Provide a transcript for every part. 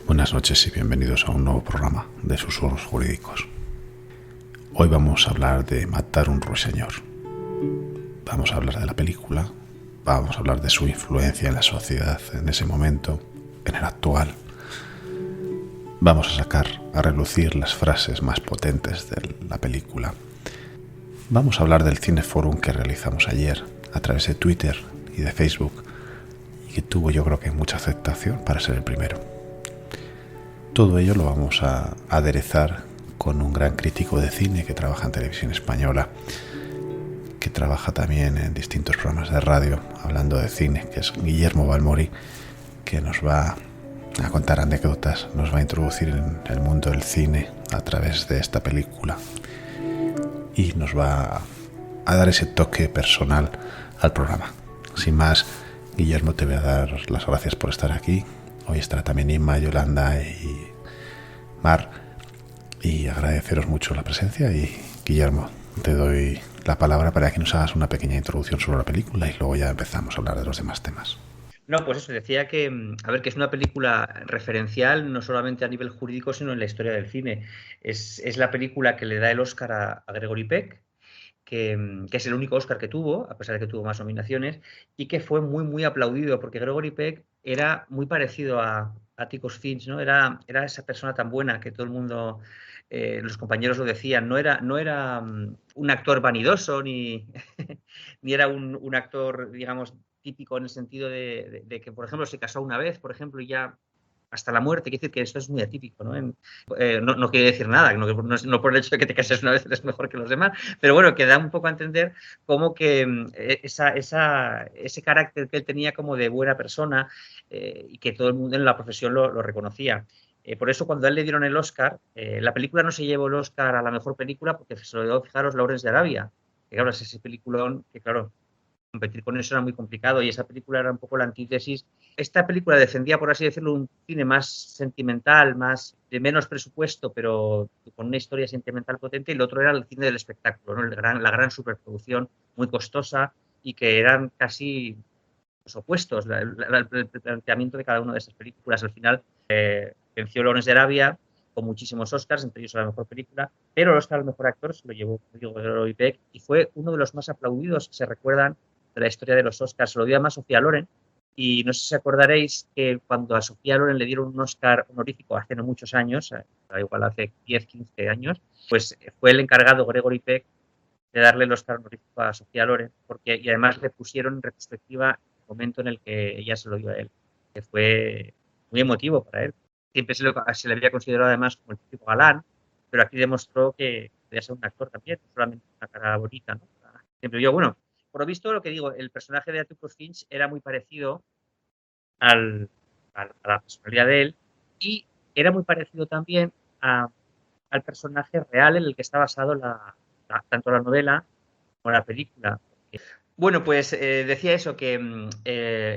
Buenas noches y bienvenidos a un nuevo programa de Susurros Jurídicos. Hoy vamos a hablar de Matar un ruiseñor. Vamos a hablar de la película, vamos a hablar de su influencia en la sociedad en ese momento, en el actual. Vamos a sacar a relucir las frases más potentes de la película. Vamos a hablar del Cineforum que realizamos ayer a través de Twitter y de Facebook y que tuvo, yo creo que, mucha aceptación para ser el primero. Todo ello lo vamos a aderezar con un gran crítico de cine que trabaja en Televisión Española, que trabaja también en distintos programas de radio hablando de cine, que es Guillermo Balmori, que nos va a contar anécdotas, nos va a introducir en el mundo del cine a través de esta película y nos va a dar ese toque personal al programa. Sin más, Guillermo, te voy a dar las gracias por estar aquí. Hoy estará también Inma, Yolanda y Mar, y agradeceros mucho la presencia. Y Guillermo, te doy la palabra para que nos hagas una pequeña introducción sobre la película y luego ya empezamos a hablar de los demás temas. No, pues eso, decía que, que es una película referencial no solamente a nivel jurídico, sino en la historia del cine. Es la película que le da el Oscar a Gregory Peck, que es el único Oscar que tuvo, a pesar de que tuvo más nominaciones, y que fue muy, muy aplaudido, porque Gregory Peck era muy parecido a Atticus Finch, ¿no? Era esa persona tan buena que todo el mundo, los compañeros lo decían, no era un actor vanidoso, ni, ni era un actor, digamos, típico en el sentido de que, por ejemplo, se casó una vez, por ejemplo, y ya hasta la muerte. Quiere decir que esto es muy atípico, ¿no? No quiere decir nada, no por el hecho de que te cases una vez eres mejor que los demás, pero bueno, que da un poco a entender cómo que ese carácter que él tenía como de buena persona y que todo el mundo en la profesión lo reconocía. Por eso cuando a él le dieron el Oscar, la película no se llevó el Oscar a la mejor película porque se lo dio, fijaros, Lawrence de Arabia, que claro, es ese peliculón que claro, competir con eso era muy complicado y esa película era un poco la antítesis. Esta película defendía, por así decirlo, un cine más sentimental, más de menos presupuesto, pero con una historia sentimental potente, y el otro era el cine del espectáculo, ¿no? La gran superproducción muy costosa y que eran casi los opuestos, el planteamiento de cada una de esas películas. Al final venció Lawrence de Arabia con muchísimos Oscars, entre ellos a la mejor película, pero el Oscar al mejor actor se lo llevó Gregory Peck y fue uno de los más aplaudidos que se recuerdan de la historia de los Oscars. Se lo dio además Sofía Loren, y no sé si acordaréis que cuando a Sofía Loren le dieron un Oscar honorífico hace no muchos años, igual hace 10, 15 años, pues fue el encargado Gregory Peck de darle el Oscar honorífico a Sofía Loren, y además le pusieron en retrospectiva el momento en el que ella se lo dio a él, que fue muy emotivo para él. Siempre se le había considerado además como el típico galán, pero aquí demostró que podía ser un actor también, no solamente una cara bonita, ¿no? Siempre yo, bueno, por lo visto, lo que digo, el personaje de Atticus Finch era muy parecido al, a la personalidad de él, y era muy parecido también al personaje real en el que está basado tanto la novela como la película. Bueno, pues decía eso, que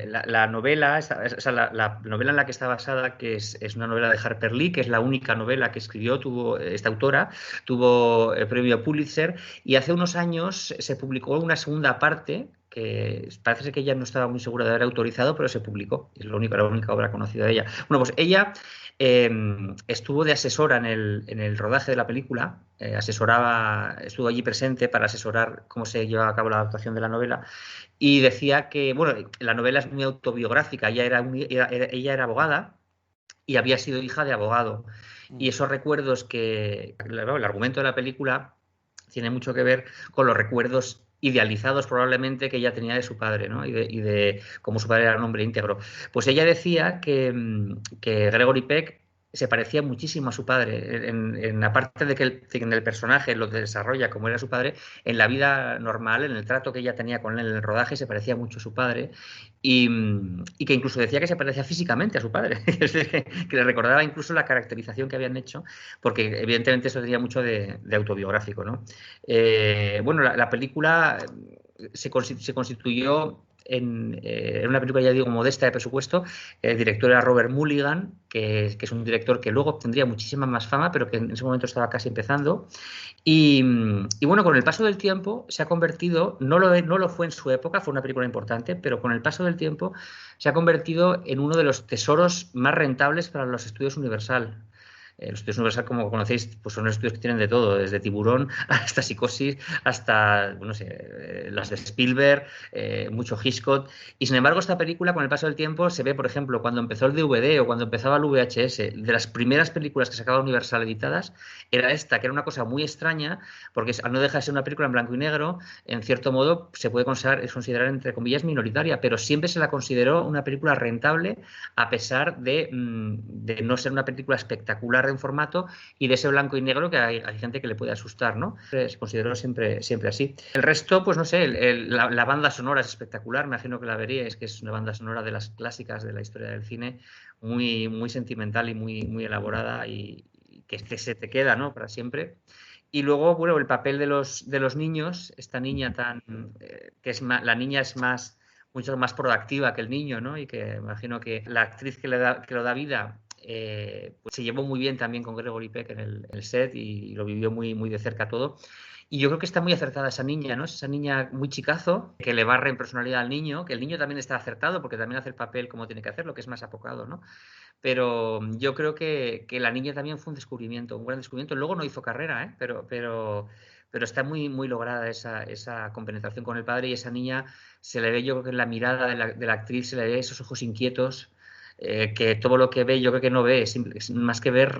la novela, o sea, la novela en la que está basada, que es una novela de Harper Lee, que es la única novela que escribió, tuvo esta autora, tuvo el premio Pulitzer, y hace unos años se publicó una segunda parte, que parece ser que ella no estaba muy segura de haber autorizado, pero se publicó, es la única obra conocida de ella. Bueno, pues ella estuvo de asesora en el rodaje de la película, estuvo allí presente para asesorar cómo se llevaba a cabo la adaptación de la novela, y decía que, bueno, la novela es muy autobiográfica, ella era abogada y había sido hija de abogado, y esos recuerdos el argumento de la película tiene mucho que ver con los recuerdos idealizados probablemente que ella tenía de su padre, ¿no? Y de cómo su padre era un hombre íntegro. Pues ella decía que Gregory Peck se parecía muchísimo a su padre, aparte de que en el personaje lo desarrolla como era su padre, en la vida normal, en el trato que ella tenía con él en el rodaje, se parecía mucho a su padre, y que incluso decía que se parecía físicamente a su padre, es decir, que le recordaba incluso la caracterización que habían hecho, porque evidentemente eso tenía mucho de autobiográfico, ¿no? Bueno, la película se constituyó en una película, ya digo, modesta de presupuesto. El director era Robert Mulligan, que es un director que luego tendría muchísima más fama, pero que en ese momento estaba casi empezando. Y bueno, con el paso del tiempo se ha convertido, no lo fue en su época, fue una película importante, pero con el paso del tiempo se ha convertido en uno de los tesoros más rentables para los estudios Universal. Los estudios Universal, como conocéis, pues son los estudios que tienen de todo, desde Tiburón hasta Psicosis, hasta, no sé, las de Spielberg, mucho Hitchcock. Y sin embargo, esta película, con el paso del tiempo, se ve, por ejemplo, cuando empezó el DVD o cuando empezaba el VHS, de las primeras películas que sacaba Universal editadas, era esta, que era una cosa muy extraña, porque no deja de ser una película en blanco y negro, en cierto modo se puede considerar entre comillas, minoritaria, pero siempre se la consideró una película rentable, a pesar de no ser una película espectacular en formato y de ese blanco y negro que hay gente que le puede asustar, ¿no? Se consideró siempre así. El resto, pues no sé, la banda sonora es espectacular, me imagino que la veríais, que es una banda sonora de las clásicas de la historia del cine, muy, muy sentimental y muy elaborada y que se te queda, ¿no? Para siempre. Y luego, bueno, el papel de los niños, esta niña que es la niña es mucho más proactiva que el niño, ¿no? Y que me imagino que la actriz que lo da vida pues se llevó muy bien también con Gregory Peck en el set y lo vivió muy, muy de cerca todo. Y yo creo que está muy acertada esa niña, ¿no? Es esa niña muy chicazo, que le barre en personalidad al niño, que el niño también está acertado porque también hace el papel como tiene que hacerlo, que es más apocado, ¿no? Pero yo creo que la niña también fue un descubrimiento, un gran descubrimiento. Luego no hizo carrera, ¿eh? Pero está muy, muy lograda esa compenetración con el padre y esa niña se le ve, yo creo que en la mirada de la actriz se le ve esos ojos inquietos, que todo lo que ve yo creo que no ve, más que ver,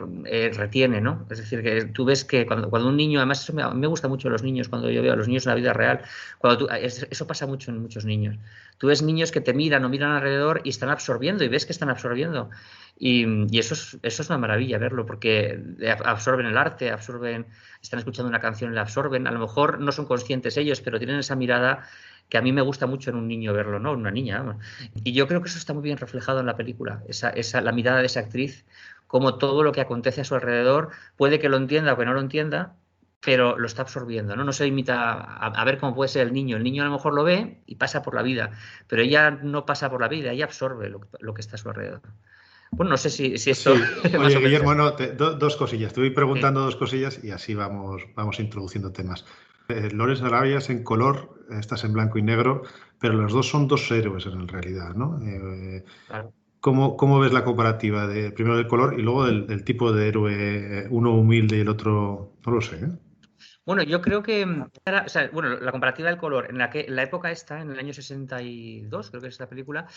retiene, ¿no? Es decir, que tú ves que cuando un niño, además a mí me gusta mucho los niños, cuando yo veo a los niños en la vida real, eso pasa mucho en muchos niños. Tú ves niños que te miran o miran alrededor y están absorbiendo y ves que están absorbiendo. Y eso es una maravilla verlo, porque absorben el arte, están escuchando una canción y la absorben. A lo mejor no son conscientes ellos, pero tienen esa mirada que a mí me gusta mucho en un niño verlo, ¿no? En una niña. Vamos. Y yo creo que eso está muy bien reflejado en la película, la mirada de esa actriz, como todo lo que acontece a su alrededor, puede que lo entienda o que no lo entienda, pero lo está absorbiendo, ¿no? No se limita a ver cómo puede ser el niño. El niño a lo mejor lo ve y pasa por la vida, pero ella no pasa por la vida, ella absorbe lo que está a su alrededor. Bueno, no sé si esto Sí, más oye, o menos. Guillermo, no, dos cosillas. Te voy Sí. preguntando dos cosillas y así vamos introduciendo temas. Lawrence de Arabia es en color, estás en blanco y negro, pero los dos son dos héroes en realidad, ¿no? Claro. ¿Cómo ves la comparativa de primero del color y luego del tipo de héroe, uno humilde y el otro, no lo sé, ¿eh? Bueno, yo creo que, o sea, bueno, la comparativa del color, en la época esta, en el año 62, creo que es esta película,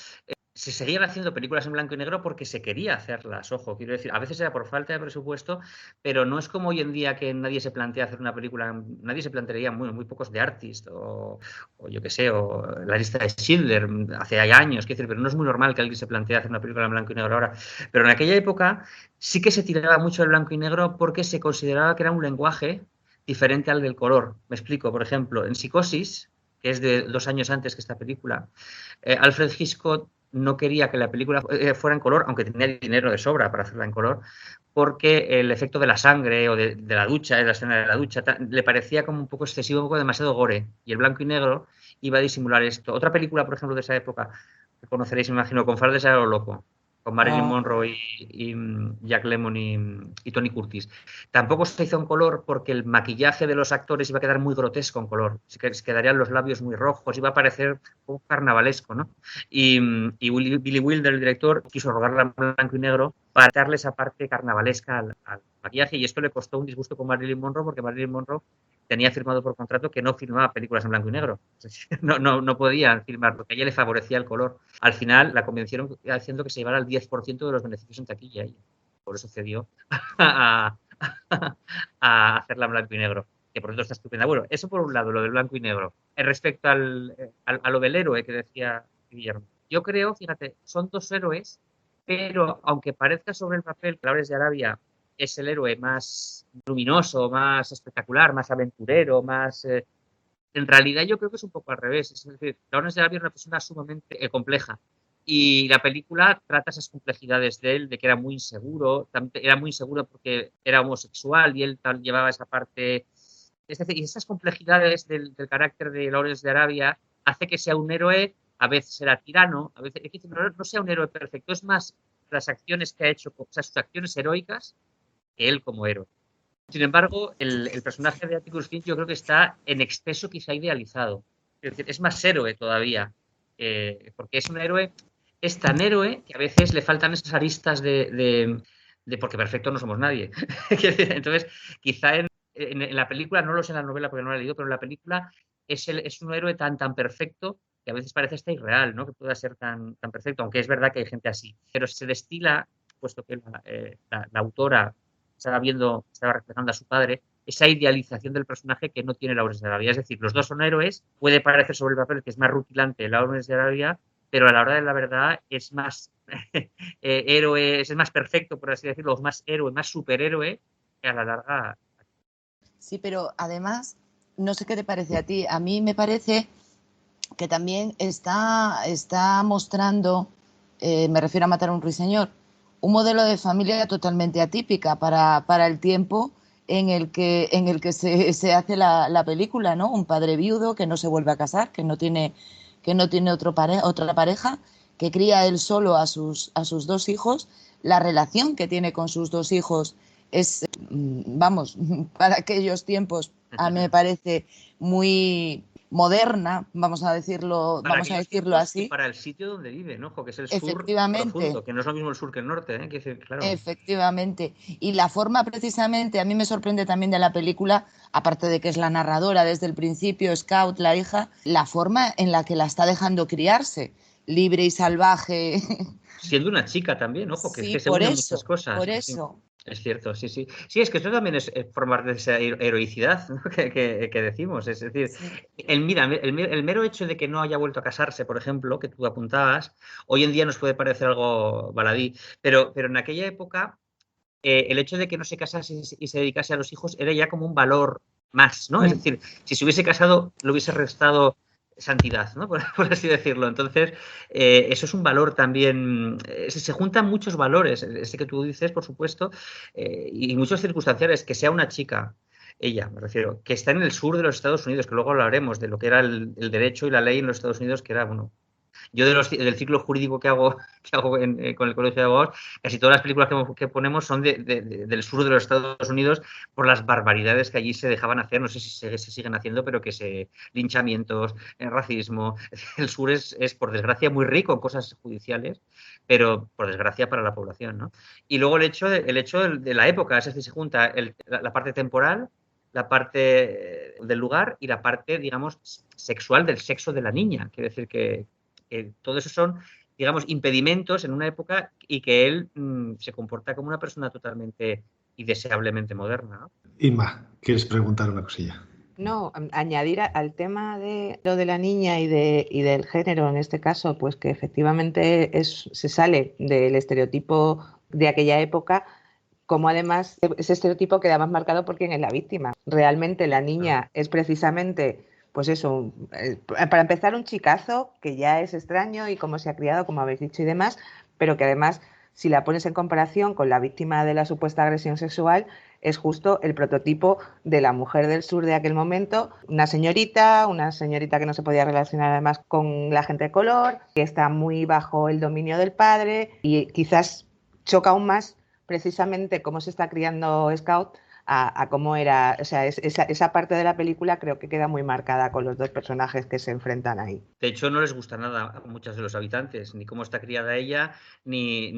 se seguían haciendo películas en blanco y negro porque se quería hacerlas, ojo, quiero decir, a veces era por falta de presupuesto, pero no es como hoy en día que nadie se plantea hacer una película, nadie se plantearía, muy pocos de Artist o yo qué sé, o la lista de Schindler, hace años, quiero decir, pero no es muy normal que alguien se plantee hacer una película en blanco y negro ahora, pero en aquella época sí que se tiraba mucho el blanco y negro porque se consideraba que era un lenguaje diferente al del color. Me explico, por ejemplo, en Psicosis, que es de 2 años antes que esta película, Alfred Hitchcock no quería que la película fuera en color, aunque tenía dinero de sobra para hacerla en color, porque el efecto de la sangre o de la ducha, de la escena de la ducha, le parecía como un poco excesivo, un poco demasiado gore. Y el blanco y negro iba a disimular esto. Otra película, por ejemplo, de esa época, que conoceréis, me imagino, con Fardes a lo loco, con Marilyn Monroe y Jack Lemmon y Tony Curtis. Tampoco se hizo en color porque el maquillaje de los actores iba a quedar muy grotesco en color. Se quedarían los labios muy rojos, iba a parecer un carnavalesco, ¿no? Y Billy Wilder, el director, quiso rodarla en blanco y negro para darle esa parte carnavalesca al maquillaje, y esto le costó un disgusto con Marilyn Monroe porque Marilyn Monroe tenía firmado por contrato que no filmaba películas en blanco y negro. No podían filmar, porque a ella le favorecía el color. Al final la convencieron haciendo que se llevara el 10% de los beneficios en taquilla. Y por eso cedió a, a hacerla en blanco y negro, que por cierto está estupenda. Bueno, eso por un lado, lo del blanco y negro. Respecto a lo del héroe que decía Guillermo, yo creo, fíjate, son dos héroes, pero aunque parezca sobre el papel que Lawrence de Arabia es el héroe más luminoso, más espectacular, más aventurero, en realidad yo creo que es un poco al revés. Es decir, Lawrence de Arabia es una persona sumamente compleja. Y la película trata esas complejidades de él, de que era muy inseguro, era muy inseguro porque era homosexual y él llevaba esa parte. Es decir, y esas complejidades del carácter de Lawrence de Arabia hace que sea un héroe, a veces será tirano, a veces no sea un héroe perfecto, es más las acciones que ha hecho, o sea, sus acciones heroicas, que él como héroe. Sin embargo, el personaje de Atticus Finch yo creo que está en exceso quizá idealizado. Es decir, es más héroe todavía, porque es un héroe, es tan héroe que a veces le faltan esas aristas de porque perfecto no somos nadie. Entonces, quizá en la película, no lo sé en la novela porque no la he leído, pero en la película es un héroe tan perfecto que a veces parece hasta irreal, ¿no? Que pueda ser tan perfecto, aunque es verdad que hay gente así. Pero se destila, puesto que la autora estaba reflejando a su padre, esa idealización del personaje que no tiene Lawrence de Arabia. Es decir, los dos son héroes, puede parecer sobre el papel que es más rutilante Lawrence de Arabia, pero a la hora de la verdad es más héroe, es más perfecto, por así decirlo, más héroe, más superhéroe, que a la larga. Sí, pero además, no sé qué te parece a ti, a mí me parece que también está mostrando, me refiero a Matar a un ruiseñor, un modelo de familia totalmente atípica para el tiempo en el que se hace la película, ¿no? Un padre viudo que no se vuelve a casar, que no tiene otra pareja, que cría él solo a sus dos hijos. La relación que tiene con sus dos hijos es, vamos, para aquellos tiempos, a mí me parece muy moderna, vamos a decirlo así. Para el sitio donde vive, ¿no? Que es el sur profundo, que no es lo mismo el sur que el norte, ¿eh? Que decir, claro. Efectivamente. Y la forma, precisamente, a mí me sorprende también de la película, aparte de que es la narradora desde el principio, Scout, la hija, la forma en la que la está dejando criarse, libre y salvaje. Siendo una chica también, ojo, que Sí, es que se unen muchas cosas. Por eso. Sí. Es cierto, sí. Sí, es que esto también es formar de esa heroicidad, ¿no? que decimos. Es decir, sí. el mero hecho de que no haya vuelto a casarse, por ejemplo, que tú apuntabas, hoy en día nos puede parecer algo baladí, pero en aquella época el hecho de que no se casase y se dedicase a los hijos era ya como un valor más, ¿no? Es decir, si se hubiese casado, le hubiese restado santidad, ¿no? Por así decirlo. Entonces, eso es un valor también. Se juntan muchos valores, ese que tú dices, por supuesto, y muchos circunstanciales, que sea una chica, ella, me refiero, que está en el sur de los Estados Unidos, que luego hablaremos de lo que era el derecho y la ley en los Estados Unidos, que era, bueno, yo del ciclo jurídico que hago con el Colegio de Abogados, casi todas las películas que ponemos son del sur de los Estados Unidos por las barbaridades que allí se dejaban hacer, no sé si se siguen haciendo, pero que linchamientos, racismo. El sur es, por desgracia, muy rico en cosas judiciales, pero por desgracia para la población, ¿no? Y luego el hecho de la época, es decir, se junta la parte temporal, la parte del lugar y la parte, digamos, sexual del sexo de la niña. Quiere decir que todo eso son, digamos, impedimentos en una época y que él se comporta como una persona totalmente y deseablemente moderna, ¿no? Inma, ¿quieres preguntar una cosilla? No, añadir al tema de lo de la niña y del género, en este caso, pues que efectivamente se sale del estereotipo de aquella época, como además ese estereotipo queda más marcado por quién es la víctima. Realmente la niña es precisamente, pues eso, para empezar, un chicazo que ya es extraño y cómo se ha criado, como habéis dicho y demás, pero que además, si la pones en comparación con la víctima de la supuesta agresión sexual, es justo el prototipo de la mujer del sur de aquel momento, una señorita que no se podía relacionar además con la gente de color, que está muy bajo el dominio del padre y quizás choca aún más precisamente cómo se está criando Scout a cómo era, o sea, esa parte de la película creo que queda muy marcada con los dos personajes que se enfrentan ahí. De hecho, no les gusta nada a muchos de los habitantes, ni cómo está criada ella, y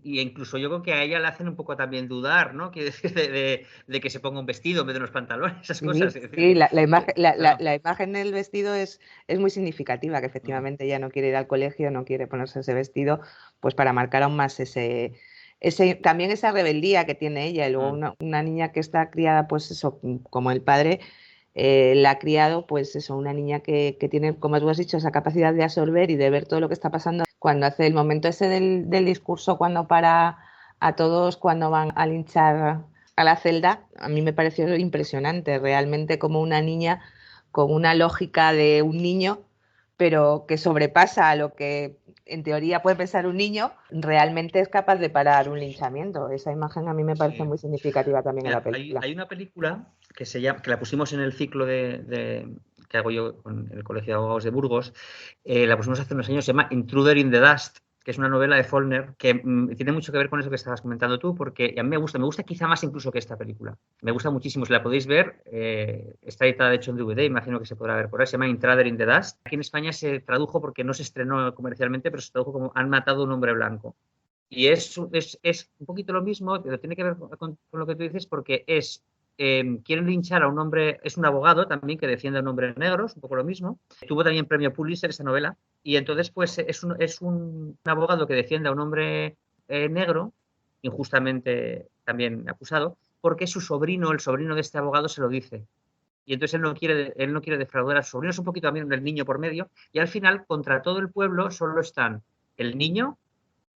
incluso yo creo que a ella le hacen un poco también dudar, ¿no? Quiere decir, de que se ponga un vestido en vez de unos pantalones, esas cosas. Sí, la imagen del vestido es muy significativa, que efectivamente ella no quiere ir al colegio, no quiere ponerse ese vestido, pues para marcar aún más también esa rebeldía que tiene ella. Y luego una niña que está criada, pues eso, como el padre la ha criado, pues eso, una niña que tiene, como tú has dicho, esa capacidad de absorber y de ver todo lo que está pasando. Cuando hace el momento ese del discurso, cuando para a todos, cuando van a linchar a la celda, a mí me pareció impresionante, realmente como una niña con una lógica de un niño, pero que sobrepasa a lo que en teoría puede pensar un niño, realmente es capaz de parar un linchamiento. Esa imagen a mí me parece muy significativa también. Mira, en la película. Hay una película que se llama, que la pusimos en el ciclo que hago yo con el Colegio de Abogados de Burgos, la pusimos hace unos años, se llama Intruder in the Dust, que es una novela de Faulkner, que tiene mucho que ver con eso que estabas comentando tú, porque a mí me gusta quizá más incluso que esta película. Me gusta muchísimo, si la podéis ver, está editada de hecho en DVD, imagino que se podrá ver por ahí, se llama Intruder in the Dust. Aquí en España se tradujo porque no se estrenó comercialmente, pero se tradujo como Han matado a un hombre blanco. Y es un poquito lo mismo, pero tiene que ver con lo que tú dices, porque quieren linchar a un hombre, es un abogado también que defiende a un hombre negro, es un poco lo mismo. Tuvo también premio Pulitzer esa novela, y entonces pues es un abogado que defiende a un hombre negro, injustamente también acusado, porque su sobrino, el sobrino de este abogado, se lo dice. Y entonces él no quiere defraudar a su sobrino, es un poquito también el niño por medio, y al final, contra todo el pueblo, solo están el niño,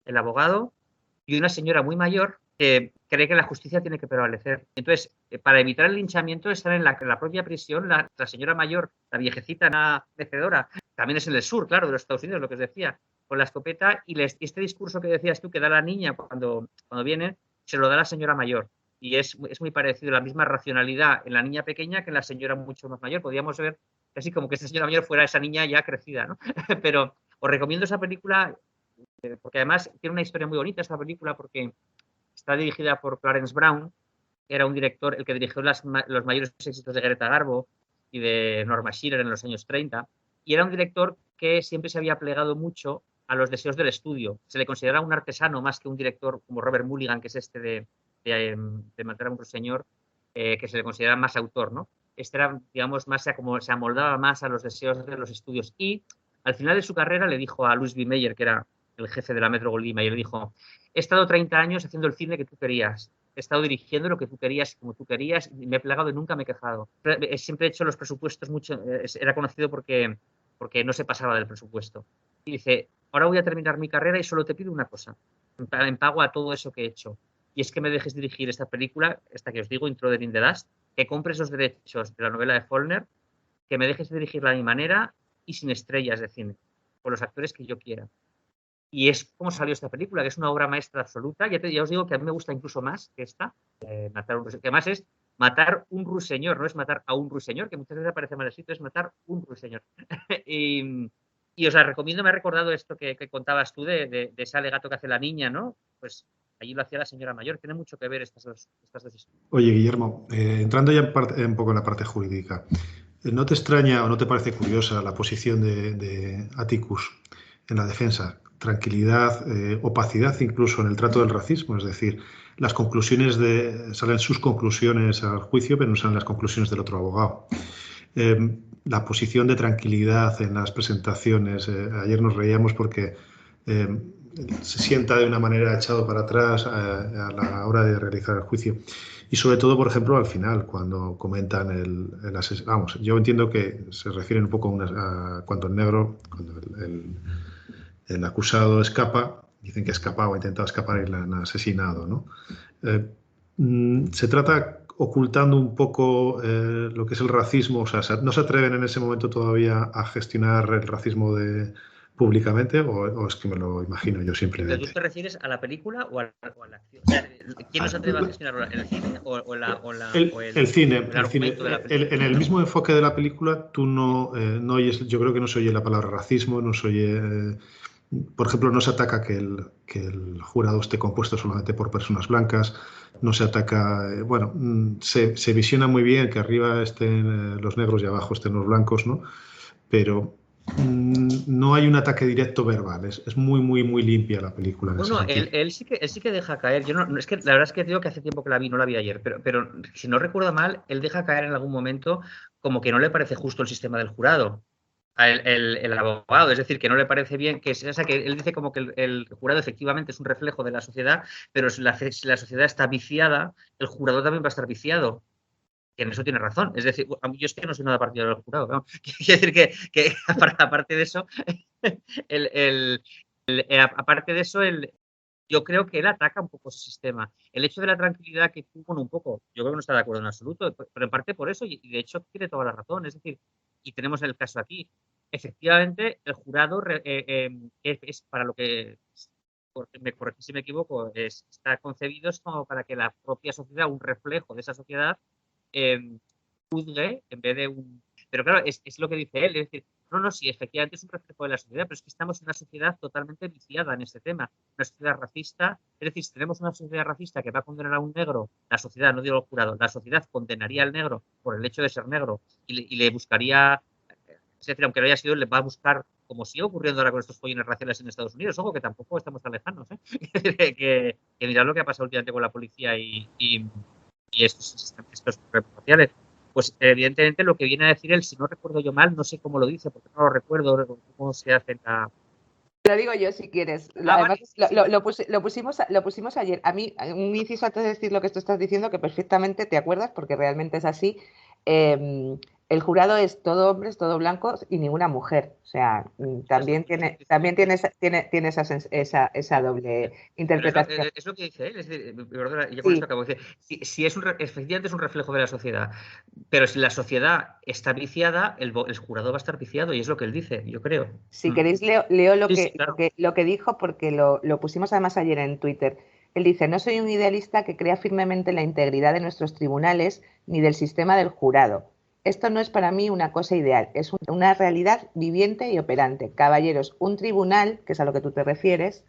el abogado y una señora muy mayor que cree que la justicia tiene que prevalecer. Entonces, para evitar el linchamiento, están en la propia prisión la señora mayor, la viejecita mecedora, también es en el sur, claro, de los Estados Unidos, lo que os decía, con la escopeta, y este discurso que decías tú que da la niña cuando viene, se lo da la señora mayor. Y es muy parecido, la misma racionalidad en la niña pequeña que en la señora mucho más mayor. Podríamos ver casi como que esta señora mayor fuera esa niña ya crecida, ¿no? Pero os recomiendo esa película porque además tiene una historia muy bonita esta película, porque está dirigida por Clarence Brown, que era un director, el que dirigió los mayores éxitos de Greta Garbo y de Norma Shearer en los años 30, y era un director que siempre se había plegado mucho a los deseos del estudio. Se le considera un artesano más que un director como Robert Mulligan, que es este de Matar a un ruiseñor, que se le considera más autor, ¿no? Este era, digamos, más como se amoldaba más a los deseos de los estudios. Y al final de su carrera le dijo a Louis B. Mayer, que era el jefe de la Metro-Goldwyn-Mayer, le dijo: he estado 30 años haciendo el cine que tú querías, he estado dirigiendo lo que tú querías, como tú querías, y me he plegado y nunca me he quejado. Siempre he hecho los presupuestos mucho, era conocido porque no se pasaba del presupuesto. Y dice: ahora voy a terminar mi carrera y solo te pido una cosa, en pago a todo eso que he hecho, y es que me dejes dirigir esta película, esta que os digo, Intruder in the Dust, que compres los derechos de la novela de Faulkner, que me dejes dirigirla a mi manera y sin estrellas de cine, con los actores que yo quiera. Y es como salió esta película, que es una obra maestra absoluta. Ya os digo que a mí me gusta incluso más que esta, Matar un ruiseñor, que además es matar un ruiseñor, no es matar a un ruiseñor, que muchas veces aparece mal escrito, es matar un ruiseñor. y os la recomiendo, me ha recordado esto que contabas tú de ese alegato que hace la niña, ¿no? Pues allí lo hacía la señora mayor. Tiene mucho que ver estas dos historias. Oye, Guillermo, entrando ya un poco en la parte jurídica, ¿no te extraña o no te parece curiosa la posición de Atticus en la defensa? Tranquilidad, opacidad incluso en el trato del racismo, es decir, las conclusiones salen sus conclusiones al juicio, pero no salen las conclusiones del otro abogado. La posición de tranquilidad en las presentaciones, ayer nos reíamos porque se sienta de una manera echado para atrás a la hora de realizar el juicio. Y sobre todo, por ejemplo, al final, cuando comentan el asesinato. Vamos, yo entiendo que se refieren un poco a cuando el negro, cuando el acusado escapa, dicen que ha escapado, ha intentado escapar y le han asesinado, ¿no? Se trata ocultando un poco lo que es el racismo, o sea, no se atreven en ese momento todavía a gestionar el racismo públicamente, o es que me lo imagino yo simplemente. ¿Pero tú te refieres a la película o a la acción? O sea, ¿quién nos atreve a gestionarlo? ¿El cine el cine? El argumento de la película? En el mismo enfoque de la película, tú no oyes, yo creo que no se oye la palabra racismo, no se oye... Por ejemplo, no se ataca que el jurado esté compuesto solamente por personas blancas, no se ataca, se visiona muy bien que arriba estén los negros y abajo estén los blancos, ¿no? Pero no hay un ataque directo verbal, es muy, muy, muy limpia la película. Bueno, él sí que deja caer. Yo no, es que la verdad es que digo que hace tiempo que la vi, no la vi ayer, pero si no recuerdo mal, él deja caer en algún momento como que no le parece justo el sistema del jurado. El abogado, es decir, que no le parece bien, que él dice como que el jurado efectivamente es un reflejo de la sociedad, pero si la sociedad está viciada, el jurado también va a estar viciado. Que en eso tiene razón. Es decir, yo es que no soy nada partidario del jurado, ¿no? Quiero decir que aparte de eso, aparte de eso, yo creo que él ataca un poco ese sistema. El hecho de la tranquilidad que tú, un poco, yo creo que no está de acuerdo en absoluto, pero en parte por eso, y de hecho tiene toda la razón. Es decir, y tenemos el caso aquí. Efectivamente, el jurado es para lo que, me corregí si me equivoco, está concebido es como para que la propia sociedad, un reflejo de esa sociedad, juzgue en vez de un... Pero claro, es lo que dice él, es decir, No, sí, efectivamente es un reflejo de la sociedad, pero es que estamos en una sociedad totalmente viciada en este tema. Una sociedad racista, es decir, si tenemos una sociedad racista que va a condenar a un negro, la sociedad, no digo el jurado, la sociedad condenaría al negro por el hecho de ser negro y le buscaría, es decir, aunque no haya sido, le va a buscar, como sigue ocurriendo ahora con estos follones raciales en Estados Unidos, ojo, que tampoco estamos tan lejanos, que mirad lo que ha pasado últimamente con la policía y estos raciales. Pues evidentemente lo que viene a decir él, si no recuerdo yo mal, no sé cómo lo dice, porque no lo recuerdo cómo se hace la... Lo digo yo si quieres. Además, lo pusimos ayer. A mí, un inciso antes de decir lo que tú estás diciendo, que perfectamente te acuerdas, porque realmente es así. El jurado es todo hombres, todo blancos y ninguna mujer. O sea, también tiene esa doble interpretación. Es lo que dice él, es decir, perdona, yo con Sí. esto acabo de decir, si efectivamente es un reflejo de la sociedad, pero si la sociedad está viciada, el jurado va a estar viciado y es lo que él dice, yo creo. Si queréis, leo lo, Sí, claro. lo que dijo, porque lo pusimos además ayer en Twitter. Él dice: no soy un idealista que crea firmemente en la integridad de nuestros tribunales ni del sistema del jurado. Esto no es para mí una cosa ideal, es una realidad viviente y operante. Caballeros, un tribunal, que es a lo que tú te refieres,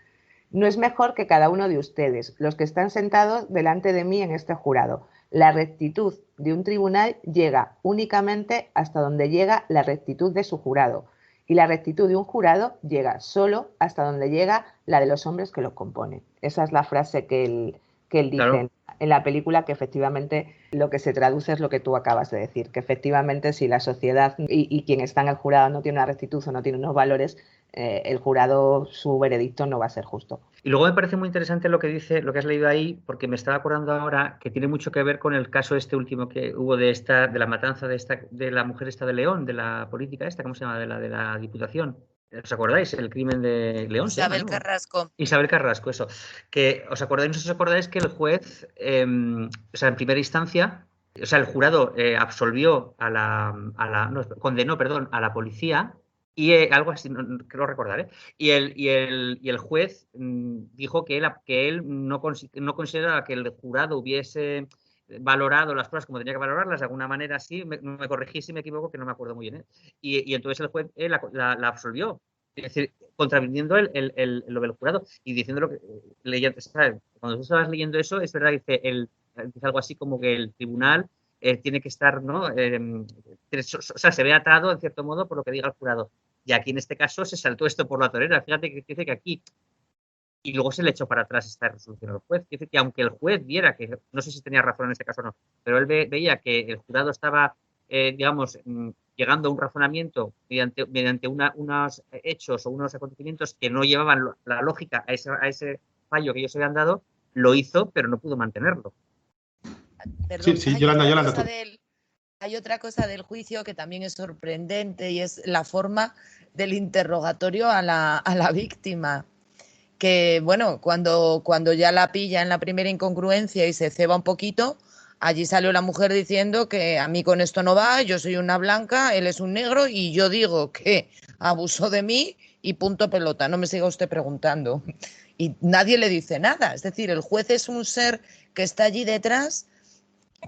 no es mejor que cada uno de ustedes, los que están sentados delante de mí en este jurado. La rectitud de un tribunal llega únicamente hasta donde llega la rectitud de su jurado. Y la rectitud de un jurado llega solo hasta donde llega la de los hombres que lo componen. Esa es la frase que él dice, claro, en la película, que efectivamente lo que se traduce es lo que tú acabas de decir, que efectivamente si la sociedad y quien está en el jurado no tiene una rectitud o no tiene unos valores, el jurado, su veredicto no va a ser justo. Y luego me parece muy interesante lo que dice, lo que has leído ahí, porque me estaba acordando ahora que tiene mucho que ver con el caso este último que hubo de la matanza de la mujer esta de León, de la política esta, ¿cómo se llama? De la Diputación. ¿Os acordáis? El crimen de León. Isabel Carrasco. Isabel Carrasco, eso. Que os acordáis, no sé si os acordáis que el juez, o sea, en primera instancia, o sea, el jurado absolvió condenó, perdón, a la policía. Y algo así, creo recordar, ¿eh? Y el juez dijo que él no consideraba que el jurado hubiese valorado las pruebas como tenía que valorarlas, de alguna manera así, me corregí si me equivoco, que no me acuerdo muy bien, ¿eh? Y entonces el juez la absolvió, es decir, contraviniendo lo del jurado y diciendo lo que ¿sabes? Cuando tú estabas leyendo eso, es verdad que dice algo así como que el tribunal tiene que estar, ¿no? O sea, se ve atado, en cierto modo, por lo que diga el jurado. Y aquí, en este caso, se saltó esto por la torera. Fíjate que dice que aquí... Y luego se le echó para atrás esta resolución al juez. Dice que aunque el juez viera que... No sé si tenía razón en este caso o no, pero él veía que el jurado estaba, digamos, llegando a un razonamiento mediante unos hechos o unos acontecimientos que no llevaban la lógica a ese fallo que ellos habían dado, lo hizo, pero no pudo mantenerlo. Perdón, sí, Yolanda. Hay otra cosa del juicio que también es sorprendente y es la forma del interrogatorio a la víctima. Que, bueno, cuando ya la pilla en la primera incongruencia y se ceba un poquito, allí salió la mujer diciendo que a mí con esto no va, yo soy una blanca, él es un negro y yo digo que abusó de mí y punto pelota, no me siga usted preguntando. Y nadie le dice nada, es decir, el juez es un ser que está allí detrás,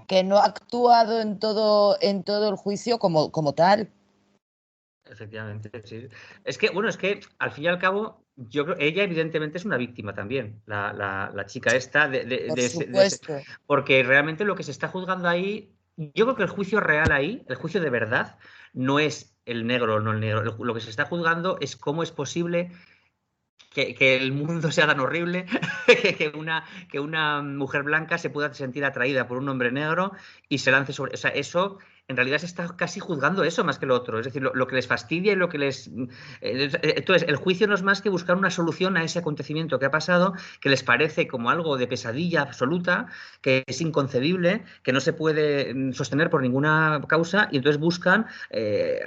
que no ha actuado en todo el juicio como tal. Efectivamente, sí. Es que al fin y al cabo, yo creo ella evidentemente es una víctima también, la chica esta, Por supuesto. porque realmente lo que se está juzgando ahí, yo creo que el juicio real ahí, el juicio de verdad, no es el negro o no el negro. Lo que se está juzgando es cómo es posible que el mundo sea tan horrible que una mujer blanca se pueda sentir atraída por un hombre negro y se lance sobre... O sea, eso, en realidad se está casi juzgando eso más que lo otro. Es decir, lo que les fastidia y lo que les... Entonces, el juicio no es más que buscar una solución a ese acontecimiento que ha pasado, que les parece como algo de pesadilla absoluta, que es inconcebible, que no se puede sostener por ninguna causa, y entonces buscan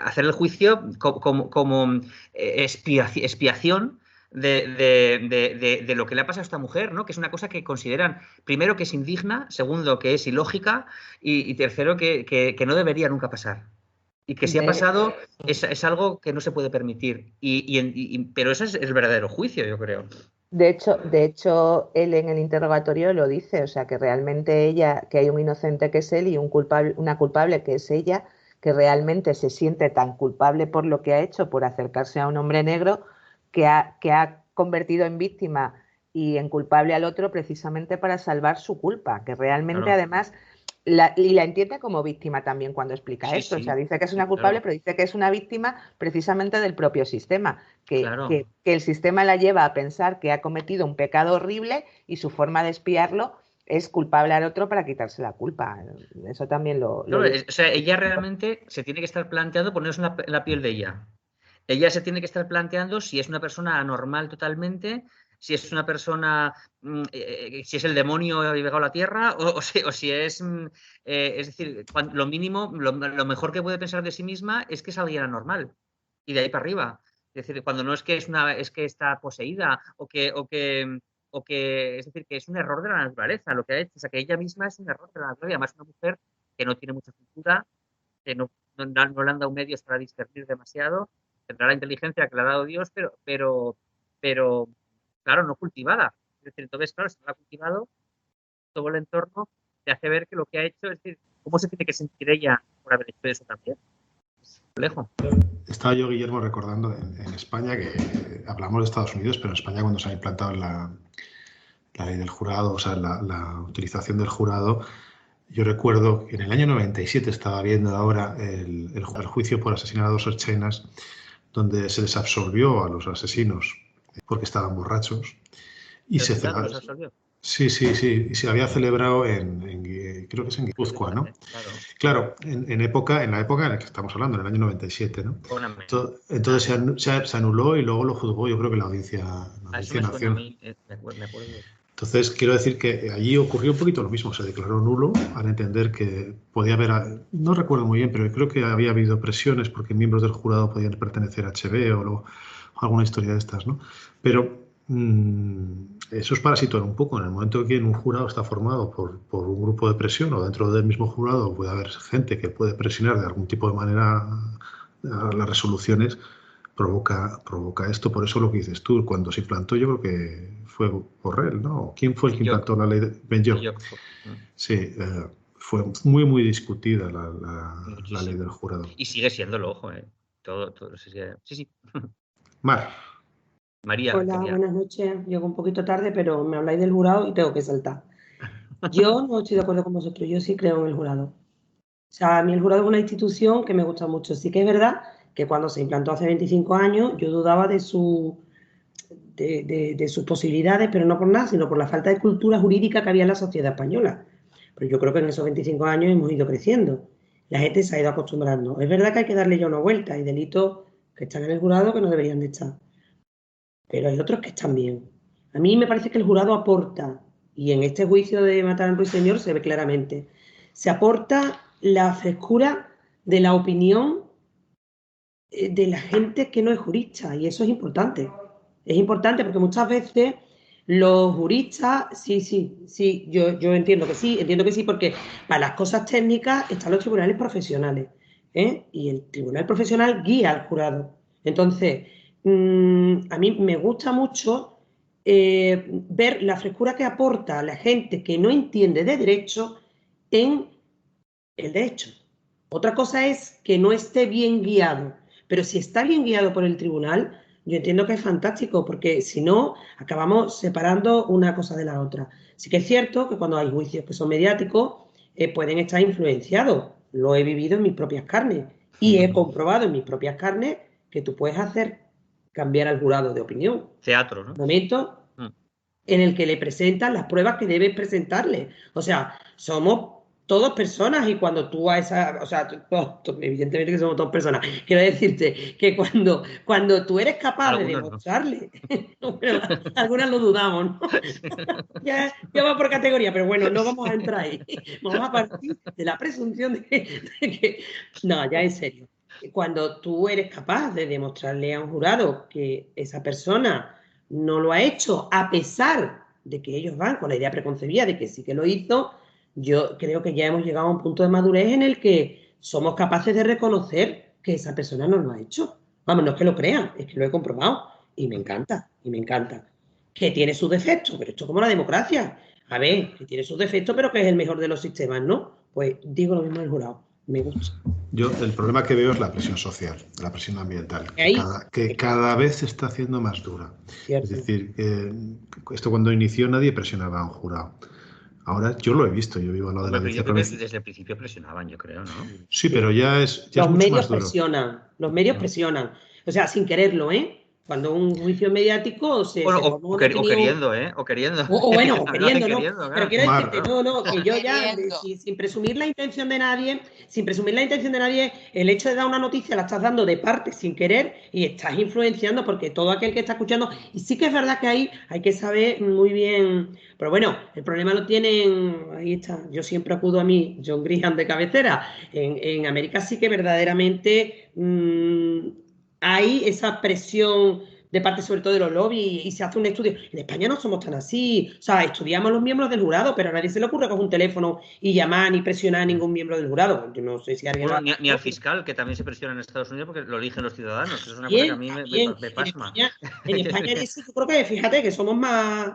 hacer el juicio como expiación de lo que le ha pasado a esta mujer, ¿no? Que es una cosa que consideran, primero, que es indigna, segundo, que es ilógica y tercero, que no debería nunca pasar. Y que si ha pasado es algo que no se puede permitir. Pero ese es el verdadero juicio, yo creo. De hecho, él en el interrogatorio lo dice, o sea, que realmente que hay un inocente que es él y una culpable que es ella, que realmente se siente tan culpable por lo que ha hecho, por acercarse a un hombre negro, que ha convertido en víctima y en culpable al otro precisamente para salvar su culpa, que realmente Claro. además la entiende como víctima también cuando explica Sí, esto. sí, O sea, dice que es sí, una culpable, claro. pero dice que es una víctima precisamente del propio sistema, Claro. que el sistema la lleva a pensar que ha cometido un pecado horrible y su forma de expiarlo es culpable al otro para quitarse la culpa. Eso también lo Claro, dice. o sea, ella realmente se tiene que estar planteando ponerse en la piel de ella. Ella se tiene que estar planteando si es una persona anormal totalmente, si es una persona, si es el demonio llegado a la tierra, o si es, es decir, lo mínimo, lo mejor que puede pensar de sí misma es que es alguien anormal, y de ahí para arriba. Es decir, cuando no es que es que está poseída, es decir, que es un error de la naturaleza lo que ha hecho, o sea, que ella misma es un error de la naturaleza, además una mujer que no tiene mucha cultura, que no le han dado medios para discernir demasiado, tendrá la inteligencia que le ha dado Dios, pero claro, no cultivada. Es decir, entonces, claro, si no la ha cultivado, todo el entorno te hace ver que lo que ha hecho, es decir, ¿cómo se tiene que sentir ella por haber hecho eso también? Es complejo. Estaba yo, Guillermo, recordando en España, que hablamos de Estados Unidos, pero en España cuando se ha implantado la ley del jurado, o sea, la utilización del jurado, yo recuerdo que en el año 97 estaba viendo ahora el juicio por asesinar a 2 herchenas, donde se les absolvió a los asesinos porque estaban borrachos. Y ¿El se jurado celebró. los absolvió? Sí, y se había celebrado creo que es en Guipúzcoa, ¿no? Claro. Claro, en la época en la que estamos hablando, en el año 97, ¿no? Buenamente. Entonces se anuló y luego lo juzgó, yo creo que la Audiencia Eso me suena a Nacional. mí, me acuerdo de eso. Entonces, quiero decir que allí ocurrió un poquito lo mismo, se declaró nulo al entender que podía haber, no recuerdo muy bien, pero creo que había habido presiones porque miembros del jurado podían pertenecer a HB o alguna historia de estas, ¿no? Pero eso es para situar un poco. En el momento en que un jurado está formado por un grupo de presión o dentro del mismo jurado puede haber gente que puede presionar de algún tipo de manera a las resoluciones, provoca esto. Por eso lo que dices tú, cuando se implantó, yo creo que fue Borrell, ¿no? ¿Quién fue el que implantó la ley de Ben-Gvir? Sí, fue muy discutida la ley del jurado. Y sigue siéndolo, ojo, todo sí. Mar. María. Hola, buenas noches. Llego un poquito tarde, pero me habláis del jurado y tengo que saltar. Yo no estoy de acuerdo con vosotros, yo sí creo en el jurado. O sea, a mí el jurado es una institución que me gusta mucho. Sí que es verdad que cuando se implantó hace 25 años yo dudaba de sus posibilidades, pero no por nada, sino por la falta de cultura jurídica que había en la sociedad española. Pero yo creo que en esos 25 años hemos ido creciendo. La gente se ha ido acostumbrando. Es verdad que hay que darle ya una vuelta. Hay delitos que están en el jurado que no deberían de estar. Pero hay otros que están bien. A mí me parece que el jurado aporta, y en este juicio de Matar a un ruiseñor se ve claramente, se aporta la frescura de la opinión de la gente que no es jurista, y eso es importante. Es importante porque muchas veces los juristas, sí, yo entiendo que sí, porque para las cosas técnicas están los tribunales profesionales, y el tribunal profesional guía al jurado. Entonces, a mí me gusta mucho ver la frescura que aporta la gente que no entiende de derecho en el derecho. Otra cosa es que no esté bien guiado, pero si está bien guiado por el tribunal, yo entiendo que es fantástico, porque si no, acabamos separando una cosa de la otra. Sí que es cierto que cuando hay juicios que son mediáticos, pueden estar influenciados. Lo he vivido en mis propias carnes y he comprobado en mis propias carnes que tú puedes hacer cambiar al jurado de opinión. Teatro, ¿no? Momento en el que le presentan las pruebas que debes presentarle. O sea, somos todos personas y cuando tú a esa... O sea, evidentemente que somos todas personas. Quiero decirte que cuando tú eres capaz de demostrarle... No. Bueno, algunas lo dudamos, ¿no? ya va por categoría, pero bueno, no vamos a entrar ahí. Vamos a partir de la presunción de que... No, ya en serio. Cuando tú eres capaz de demostrarle a un jurado que esa persona no lo ha hecho, a pesar de que ellos van con la idea preconcebida de que sí que lo hizo, yo creo que ya hemos llegado a un punto de madurez en el que somos capaces de reconocer que esa persona no lo ha hecho. Vamos, no es que lo crean, es que lo he comprobado y me encanta. Que tiene sus defectos, pero esto es como la democracia. A ver, que tiene sus defectos, pero que es el mejor de los sistemas, ¿no? Pues digo lo mismo del jurado. Me gusta. Yo el problema que veo es la presión social, la presión ambiental, que cada vez se está haciendo más dura. Cierto. Es decir, esto cuando inició nadie presionaba a un jurado. Ahora yo lo he visto, yo vivo al lado de la Hombre, audiencia pero yo creo que provincial. desde el principio presionaban, yo creo, ¿no? Sí, pero ya es Los mucho medios más duro. presionan, los medios presionan. O sea, sin quererlo, ¿eh? Cuando un juicio mediático Bueno, se forma una o opinión. queriendo, ¿eh? O queriendo. O bueno, o También lo hacen queriendo, ¿no? Pero claro. quiero Mar. decirte, no, que yo ya, Queriendo. sin presumir la intención de nadie, el hecho de dar una noticia la estás dando de parte sin querer y estás influenciando porque todo aquel que está escuchando, y sí que es verdad que ahí hay que saber muy bien, pero bueno, el problema lo tienen, ahí está, yo siempre acudo a mí, John Grisham de cabecera, en América sí que verdaderamente hay esa presión de parte sobre todo de los lobbies y se hace un estudio. En España no somos tan así. O sea, estudiamos a los miembros del jurado, pero a nadie se le ocurre coger un teléfono y llamar ni presionar a ningún miembro del jurado. Yo no sé si alguien... Bueno, ni al fiscal, que también se presiona en Estados Unidos porque lo eligen los ciudadanos. Eso es una Bien, cosa que a mí me pasma. En España eso yo creo que, fíjate, que somos más...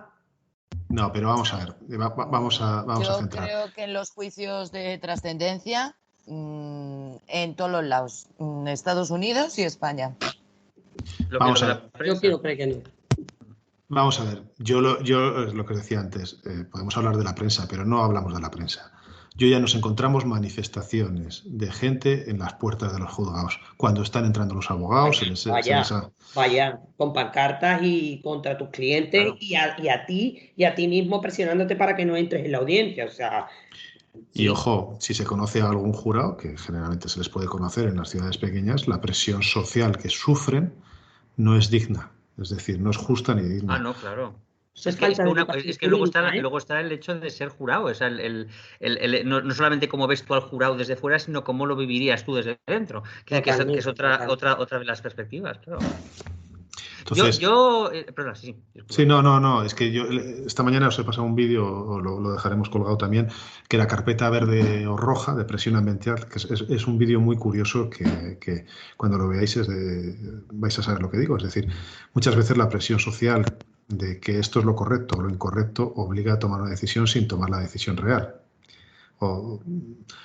No, pero vamos a ver, vamos a Yo centrar. creo que en los juicios de trascendencia, en todos los lados, Estados Unidos y España. Vamos a ver. Yo quiero creer que no. Vamos a ver, yo lo que os decía antes, podemos hablar de la prensa, pero no hablamos de la prensa. Yo ya nos encontramos manifestaciones de gente en las puertas de los juzgados. Cuando están entrando los abogados, Vaya, con pancartas y contra tus clientes, claro. y a ti mismo presionándote para que no entres en la audiencia. O sea, y ojo, si se conoce a algún jurado, que generalmente se les puede conocer en las ciudades pequeñas, la presión social que sufren no es digna. Es decir, no es justa ni digna. Ah, no, claro. Es que luego está el hecho de ser jurado. O sea, no solamente cómo ves tú al jurado desde fuera, sino cómo lo vivirías tú desde dentro. Que es otra de las perspectivas, claro. Entonces, perdón, sí. Sí, no. Es que yo esta mañana os he pasado un vídeo, o lo dejaremos colgado también, que la carpeta verde o roja de presión ambiental, que es un vídeo muy curioso que cuando lo veáis vais a saber lo que digo. Es decir, muchas veces la presión social de que esto es lo correcto o lo incorrecto obliga a tomar una decisión sin tomar la decisión real.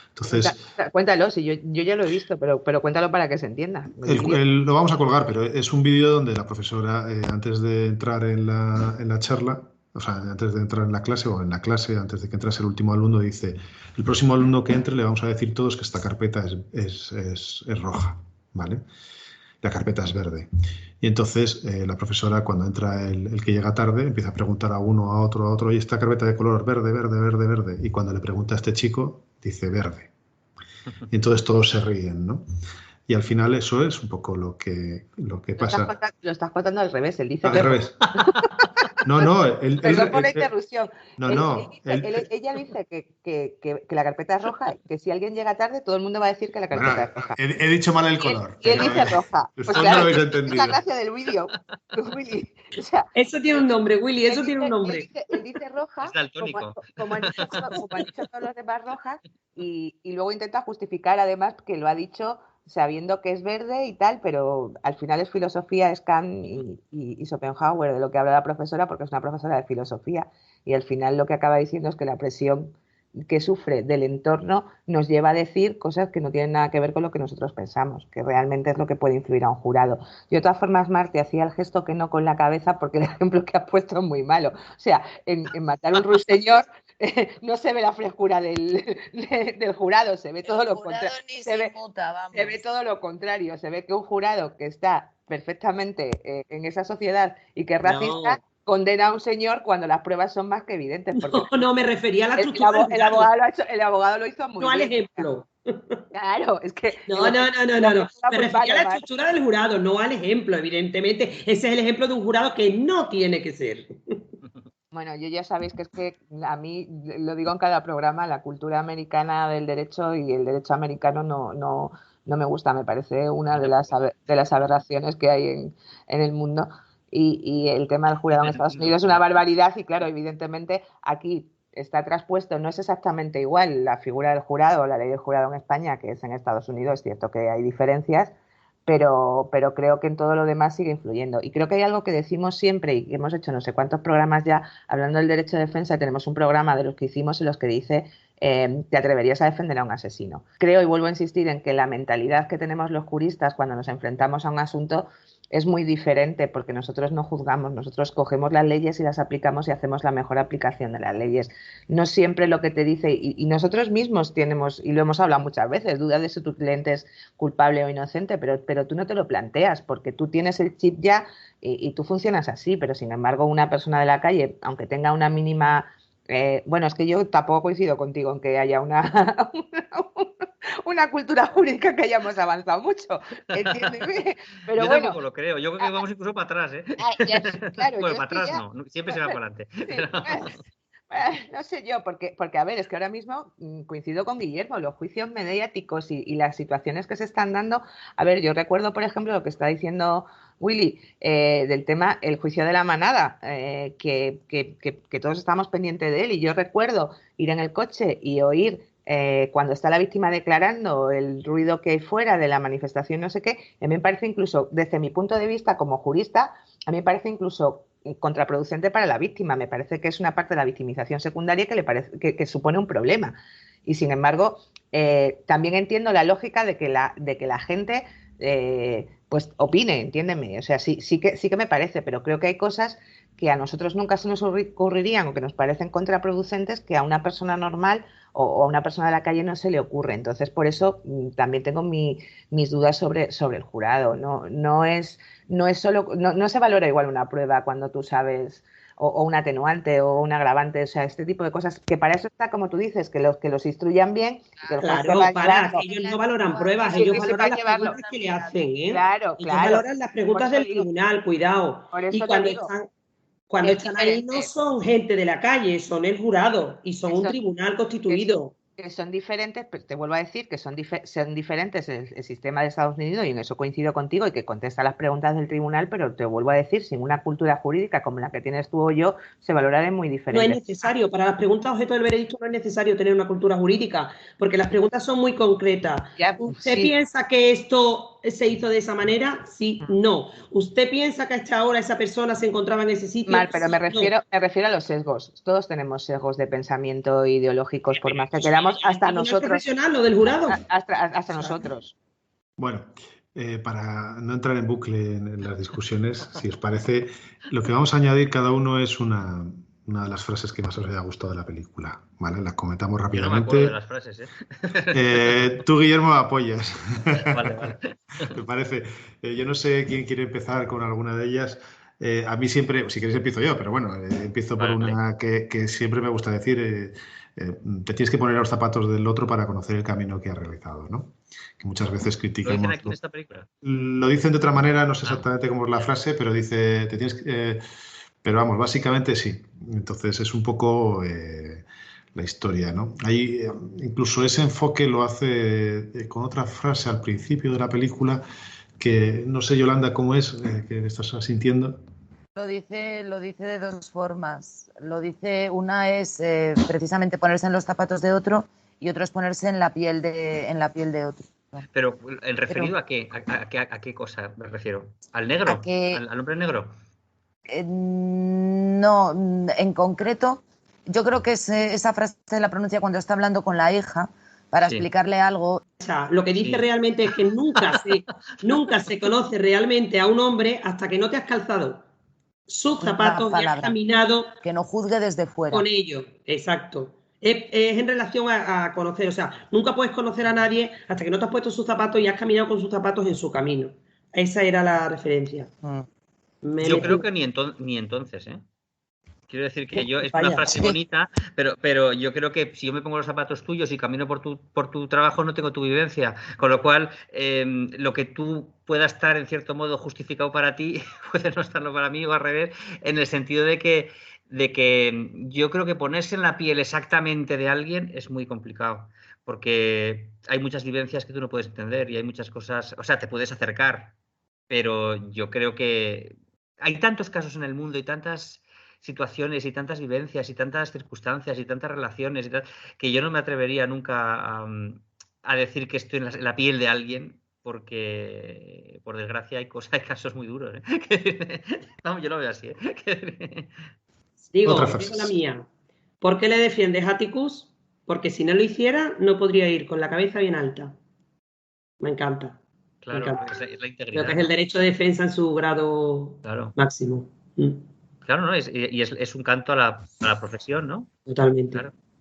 Entonces, cuéntalo, si yo ya lo he visto, pero cuéntalo para que se entienda. Lo vamos a colgar, pero es un vídeo donde la profesora, antes de entrar en la charla, o sea, antes de entrar en la clase o en la clase, antes de que entrase el último alumno, dice: el próximo alumno que entre le vamos a decir todos que esta carpeta es roja, ¿vale? La carpeta es verde. Y entonces la profesora, cuando entra el que llega tarde, empieza a preguntar a uno, a otro, ¿y esta carpeta de color verde, verde, verde, verde? Y cuando le pregunta a este chico, dice verde. Y entonces todos se ríen, ¿no? Y al final eso es un poco lo que pasa. Lo estás contando al revés, él dice al revés. Perdón por la interrupción. Ella dice que la carpeta es roja, que si alguien llega tarde, todo el mundo va a decir que la carpeta es roja. He dicho mal el color. Y él dice roja. Pues claro, no lo habéis entendido. Es la gracia del vídeo. Willy. O sea, eso tiene un nombre, Willy, eso tiene un nombre. Él dice roja, como han dicho todos los demás rojas, y luego intenta justificar además que lo ha dicho sabiendo que es verde y tal, pero al final es filosofía, es Kant y Schopenhauer de lo que habla la profesora, porque es una profesora de filosofía, y al final lo que acaba diciendo es que la presión que sufre del entorno nos lleva a decir cosas que no tienen nada que ver con lo que nosotros pensamos, que realmente es lo que puede influir a un jurado. Yo de todas formas, Mar, te hacía el gesto que no con la cabeza porque el ejemplo que has puesto es muy malo. O sea, en Matar un ruiseñor no se ve la frescura del jurado, se ve todo lo contrario. Se ve todo lo contrario, se ve que un jurado que está perfectamente en esa sociedad y que es racista... No. Condena a un señor cuando las pruebas son más que evidentes. Porque no, me refería a la estructura. El abogado lo hizo muy bien. No al ejemplo. Claro, es que... No. Me refería a la estructura del jurado, no al ejemplo, evidentemente. Ese es el ejemplo de un jurado que no tiene que ser. Bueno, yo ya sabéis que es que a mí, lo digo en cada programa, la cultura americana del derecho y el derecho americano no me gusta. Me parece una de las aberraciones que hay en el mundo. Y el tema del jurado en Estados Unidos es una barbaridad y claro, evidentemente aquí está traspuesto, no es exactamente igual la figura del jurado o la ley del jurado en España que es en Estados Unidos, es cierto que hay diferencias, pero creo que en todo lo demás sigue influyendo. Y creo que hay algo que decimos siempre y que hemos hecho no sé cuántos programas ya hablando del derecho de defensa. Tenemos un programa de los que hicimos en los que dice ¿te atreverías a defender a un asesino? Creo y vuelvo a insistir en que la mentalidad que tenemos los juristas cuando nos enfrentamos a un asunto es muy diferente, porque nosotros no juzgamos, nosotros cogemos las leyes y las aplicamos y hacemos la mejor aplicación de las leyes. No siempre lo que te dice, y nosotros mismos tenemos, y lo hemos hablado muchas veces, dudas de si tu cliente es culpable o inocente, pero tú no te lo planteas, porque tú tienes el chip ya y tú funcionas así, pero sin embargo una persona de la calle, aunque tenga una mínima... bueno, es que yo tampoco coincido contigo en que haya una cultura jurídica que hayamos avanzado mucho, entiéndeme. Pero yo bueno, tampoco lo creo, yo creo que vamos incluso para atrás, ¿eh? Claro, bueno, para atrás ya... no, siempre se va para adelante. Sí, pero... no sé yo, porque a ver, es que ahora mismo coincido con Guillermo, los juicios mediáticos y las situaciones que se están dando. A ver, yo recuerdo, por ejemplo, lo que está diciendo Willy del tema, el juicio de la manada, que todos estamos pendientes de él, y yo recuerdo ir en el coche y oír cuando está la víctima declarando el ruido que hay fuera de la manifestación, no sé qué. A mí me parece incluso, desde mi punto de vista como jurista, a mí me parece incluso contraproducente para la víctima. Me parece que es una parte de la victimización secundaria que supone un problema. Y sin embargo, también entiendo la lógica de que la gente pues opine, entiéndeme. O sea, sí que me parece, pero creo que hay cosas que a nosotros nunca se nos ocurrirían o que nos parecen contraproducentes, que a una persona normal o a una persona de la calle no se le ocurre. Entonces, por eso también tengo mis dudas sobre el jurado. No se valora igual una prueba cuando tú sabes, o un atenuante o un agravante, o sea, este tipo de cosas, que para eso está, como tú dices, que los instruyan bien. Que Claro, ellos no valoran pruebas, ellos valoran las preguntas que le hacen, ¿eh? Claro. Ellos valoran las preguntas del tribunal, cuidado. Y cuando están ahí no son gente de la calle, son el jurado y son un tribunal constituido. Que son diferentes, pero te vuelvo a decir que son diferentes el sistema de Estados Unidos, y en eso coincido contigo, y que contesta las preguntas del tribunal, pero te vuelvo a decir, sin una cultura jurídica como la que tienes tú o yo, se valorarán muy diferente. No es necesario, para las preguntas objeto del veredicto no es necesario tener una cultura jurídica, porque las preguntas son muy concretas. ¿Usted piensa que esto se hizo de esa manera? Sí, no. ¿Usted piensa que a esta hora esa persona se encontraba en ese sitio? Mal, pero sí, me refiero a los sesgos. Todos tenemos sesgos de pensamiento ideológicos, por más que queramos, hasta nosotros. Profesional, lo del jurado. Hasta nosotros. Bueno, para no entrar en bucle en las discusiones, si os parece, lo que vamos a añadir cada uno es una de las frases que más os haya gustado de la película, ¿vale? Las comentamos rápidamente. Yo no me acuerdo de las frases, ¿eh? Tú, Guillermo, apoyas. Vale. Me parece. Yo no sé quién quiere empezar con alguna de ellas. A mí siempre, si queréis empiezo yo, pero bueno, empiezo por una que siempre me gusta decir. Te tienes que poner a los zapatos del otro para conocer el camino que has realizado, ¿no? Que muchas veces criticamos. ¿Lo dicen aquí en esta película? Lo dicen de otra manera, no sé exactamente cómo es la frase, pero dice, te tienes pero vamos, básicamente sí. Entonces es un poco la historia, ¿no? Ahí incluso ese enfoque lo hace con otra frase al principio de la película que no sé, Yolanda, cómo es, que estás sintiendo. Lo dice de dos formas. Lo dice, una es precisamente ponerse en los zapatos de otro, y otro es ponerse en la piel de otro. Pero ¿el referido a qué? ¿A qué cosa me refiero? ¿Al negro? ¿Al hombre negro? No, en concreto, yo creo que esa frase la pronuncia cuando está hablando con la hija para explicarle algo. O sea, lo que dice realmente es que nunca se conoce realmente a un hombre hasta que no te has calzado sus zapatos y has caminado. Que no juzgue desde fuera. Con ellos, exacto. Es en relación a conocer, o sea, nunca puedes conocer a nadie hasta que no te has puesto sus zapatos y has caminado con sus zapatos en su camino. Esa era la referencia. Yo creo que ni entonces, ¿eh? Quiero decir que es una frase bonita, pero yo creo que si yo me pongo los zapatos tuyos y camino por tu trabajo, no tengo tu vivencia. Con lo cual, lo que tú pueda estar en cierto modo justificado para ti, puede no estarlo para mí, o al revés, en el sentido de que yo creo que ponerse en la piel exactamente de alguien es muy complicado, porque hay muchas vivencias que tú no puedes entender y hay muchas cosas, o sea, te puedes acercar, pero yo creo que hay tantos casos en el mundo y tantas situaciones y tantas vivencias y tantas circunstancias y tantas relaciones y que yo no me atrevería nunca a decir que estoy en la piel de alguien, porque por desgracia hay casos muy duros, ¿eh? Vamos, yo lo veo así, ¿eh? Digo, Otra digo frase. la mía. ¿Por qué le defiendes a Atticus? Porque si no lo hiciera, no podría ir con la cabeza bien alta. Me encanta. Me Claro, encanta. es la Creo que integridad, es el ¿no? derecho de defensa en su grado Claro, máximo. claro, ¿no? Es un canto a la profesión, ¿no? Totalmente,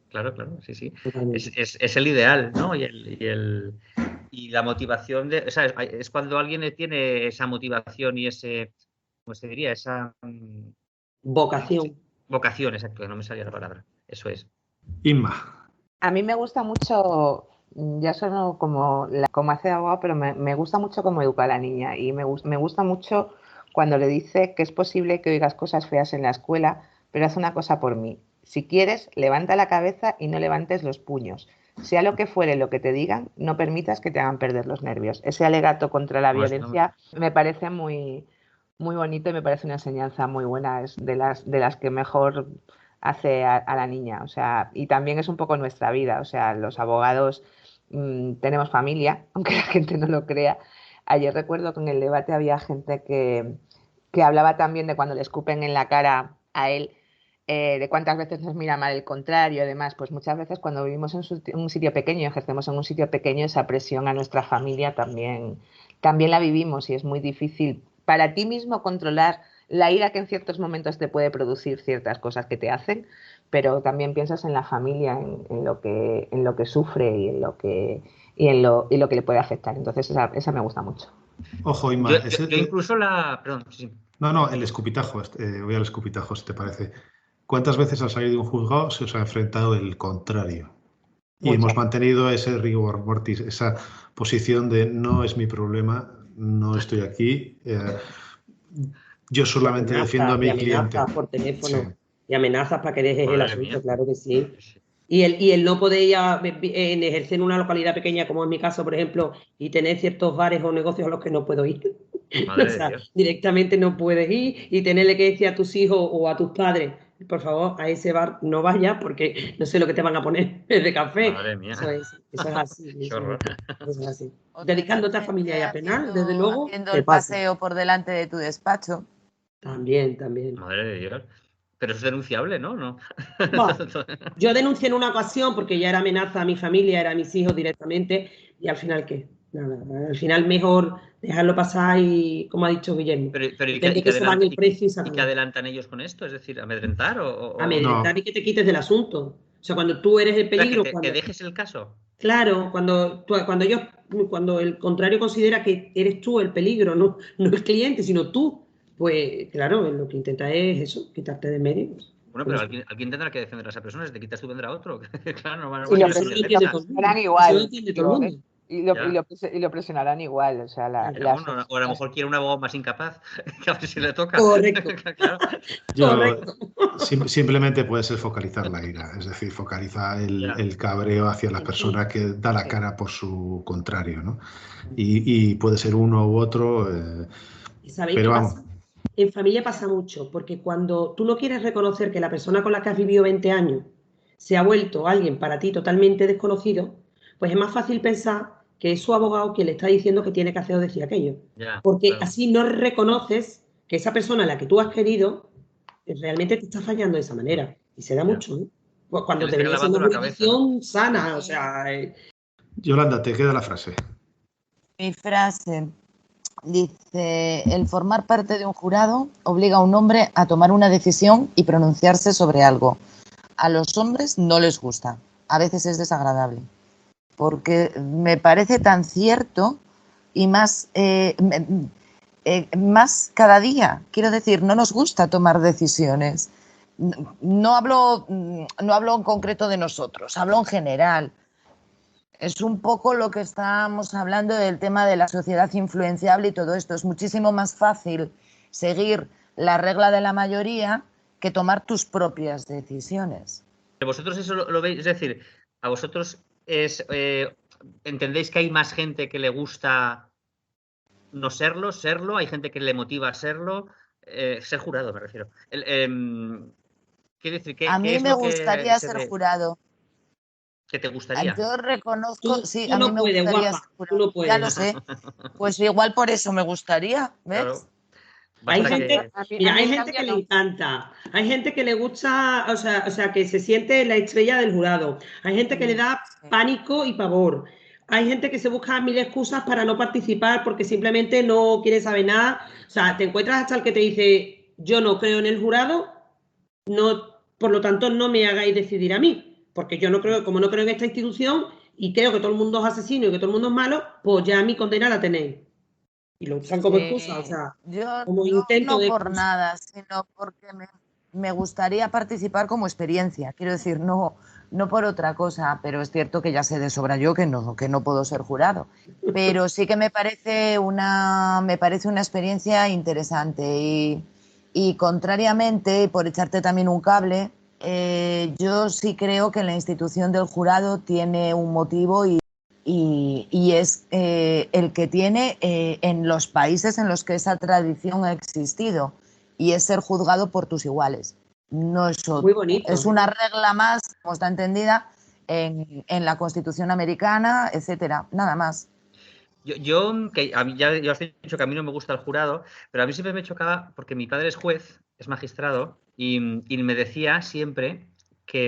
Claro, sí. totalmente. Es el ideal, ¿no? Y la motivación o sea, es cuando alguien tiene esa motivación y ese, ¿cómo se diría? Esa Vocación. vocación, exacto, no me salía la palabra. Eso es. Inma. A mí me gusta mucho, ya solo como hace abogado, pero me gusta mucho cómo educa a la niña y me gusta mucho cuando le dice que es posible que oigas cosas feas en la escuela, pero haz una cosa por mí. Si quieres, levanta la cabeza y no levantes los puños. Sea lo que fuere lo que te digan, no permitas que te hagan perder los nervios. Ese alegato contra la violencia me parece muy, muy bonito y me parece una enseñanza muy buena. Es de las que mejor hace a la niña, o sea, y también es un poco nuestra vida, o sea, los abogados tenemos familia, aunque la gente no lo crea. Ayer recuerdo que en el debate había gente que hablaba también de cuando le escupen en la cara a él, de cuántas veces nos mira mal el contrario, además, pues muchas veces cuando vivimos en un sitio pequeño, ejercemos en un sitio pequeño, esa presión a nuestra familia también la vivimos y es muy difícil para ti mismo controlar la ira que en ciertos momentos te puede producir ciertas cosas que te hacen, pero también piensas en la familia, en lo que sufre y en lo que le puede afectar. Entonces esa me gusta mucho. Ojo, Inma. Yo incluso perdón, sí. No, el escupitajo. Voy al escupitajo, si te parece. ¿Cuántas veces al salir de un juzgado se os ha enfrentado el contrario? Y hemos mantenido ese rigor mortis, esa posición de no es mi problema, no estoy aquí. Yo solamente defiendo a mi cliente. Amenazas por teléfono. Sí. Y amenazas para que dejes el Madre asunto, mía. claro que sí. Y el no poder ejercer en una localidad pequeña, como en mi caso, por ejemplo, y tener ciertos bares o negocios a los que no puedo ir. Madre O sea, de Dios. directamente no puedes ir y tenerle que decir a tus hijos o a tus padres, por favor, a ese bar no vayas porque no sé lo que te van a poner de café. Madre mía. Eso es así. Qué horror. Eso es así. O Dedicándote a tener familia y a gente penal, desde luego, haciendo te el pasa. paseo por delante de tu despacho. También. Madre de Dios. Pero eso es denunciable, ¿no? ¿No? Bueno, yo denuncié en una ocasión porque ya era amenaza a mi familia, era a mis hijos directamente, y al final, ¿qué? Nada, al final mejor dejarlo pasar y, como ha dicho Guillermo, pero entender que se van el precio y se ¿y qué acabó. adelantan ellos con esto? Es decir, amedrentar Amedrentar No. y que te quites del asunto. O sea, cuando tú eres el O sea, peligro, que dejes el caso. claro, cuando el contrario considera que eres tú el peligro, no el cliente, sino tú, pues claro, lo que intenta es eso, quitarte de medio. Bueno, pero alguien tendrá que defender a esa persona. Si te quitas tú, vendrá otro. Claro, no van a Y lo Eso lo ser entiende defensa. todo el mundo. presionarán Eso igual, lo entiende todo el digo, mundo. y lo presionarán igual, o sea, O a lo mejor quiere un abogado más incapaz, que a ver si le toca. Correcto. Claro. Correcto. Simplemente puede ser focalizar la ira, es decir, focaliza el cabreo hacia la persona que da la cara por su contrario, ¿no? Y puede ser uno u otro, ¿Y sabéis pero qué vamos. pasa? En familia pasa mucho, porque cuando tú no quieres reconocer que la persona con la que has vivido 20 años se ha vuelto alguien para ti totalmente desconocido, pues es más fácil pensar que es su abogado quien le está diciendo que tiene que hacer o decir aquello. Ya, Porque claro. así no reconoces que esa persona a la que tú has querido realmente te está fallando de esa manera. Y se da mucho, ¿eh? Pues cuando Que le estén debería ser lavando una la cabeza, ¿no? jurisdicción sana, o sea... Yolanda, te queda la frase. Mi frase dice: el formar parte de un jurado obliga a un hombre a tomar una decisión y pronunciarse sobre algo. A los hombres no les gusta, a veces es desagradable, porque me parece tan cierto y más cada día. Quiero decir, no nos gusta tomar decisiones. No hablo en concreto de nosotros, hablo en general. Es un poco lo que estábamos hablando del tema de la sociedad influenciable y todo esto. Es muchísimo más fácil seguir la regla de la mayoría que tomar tus propias decisiones. Pero vosotros eso lo veis, es decir, a vosotros entendéis que hay más gente que le gusta no serlo, hay gente que le motiva a serlo, ser jurado me refiero. Quiero decir, a mí ¿qué es me lo que gustaría se ser ve? jurado. ¿Que te gustaría? Yo reconozco, sí, Tú a mí no me puedes, gustaría guapa, ser tú jurado. no puedes. Ya lo sé. Pues igual por eso me gustaría, ¿ves? Claro. Hay Basta gente, que... mira, hay en gente que cambio, le no. encanta, hay gente que le gusta, o sea, que se siente la estrella del jurado, hay gente que le da Sí. pánico y pavor, hay gente que se busca mil excusas para no participar porque simplemente no quiere saber nada, o sea, te encuentras hasta el que te dice, yo no creo en el jurado, no, por lo tanto no me hagáis decidir a mí, porque yo no creo, como no creo en esta institución y creo que todo el mundo es asesino y que todo el mundo es malo, pues ya mi condena la tenéis. Y lo usan como excusa, o sea, Yo como intento no de por excusa. nada, sino porque me gustaría participar como experiencia. Quiero decir, no por otra cosa, pero es cierto que ya sé de sobra yo que no puedo ser jurado. Pero sí que me parece una experiencia interesante y contrariamente, por echarte también un cable, yo sí creo que la institución del jurado tiene un motivo y es el que tiene en los países en los que esa tradición ha existido y es ser juzgado por tus iguales. No es Muy otro. Es bonito. una regla más, como está entendida, en la Constitución americana, etcétera. Nada más. Que a mí, ya os he dicho que a mí no me gusta el jurado, pero a mí siempre me chocaba porque mi padre es juez, es magistrado, y me decía siempre que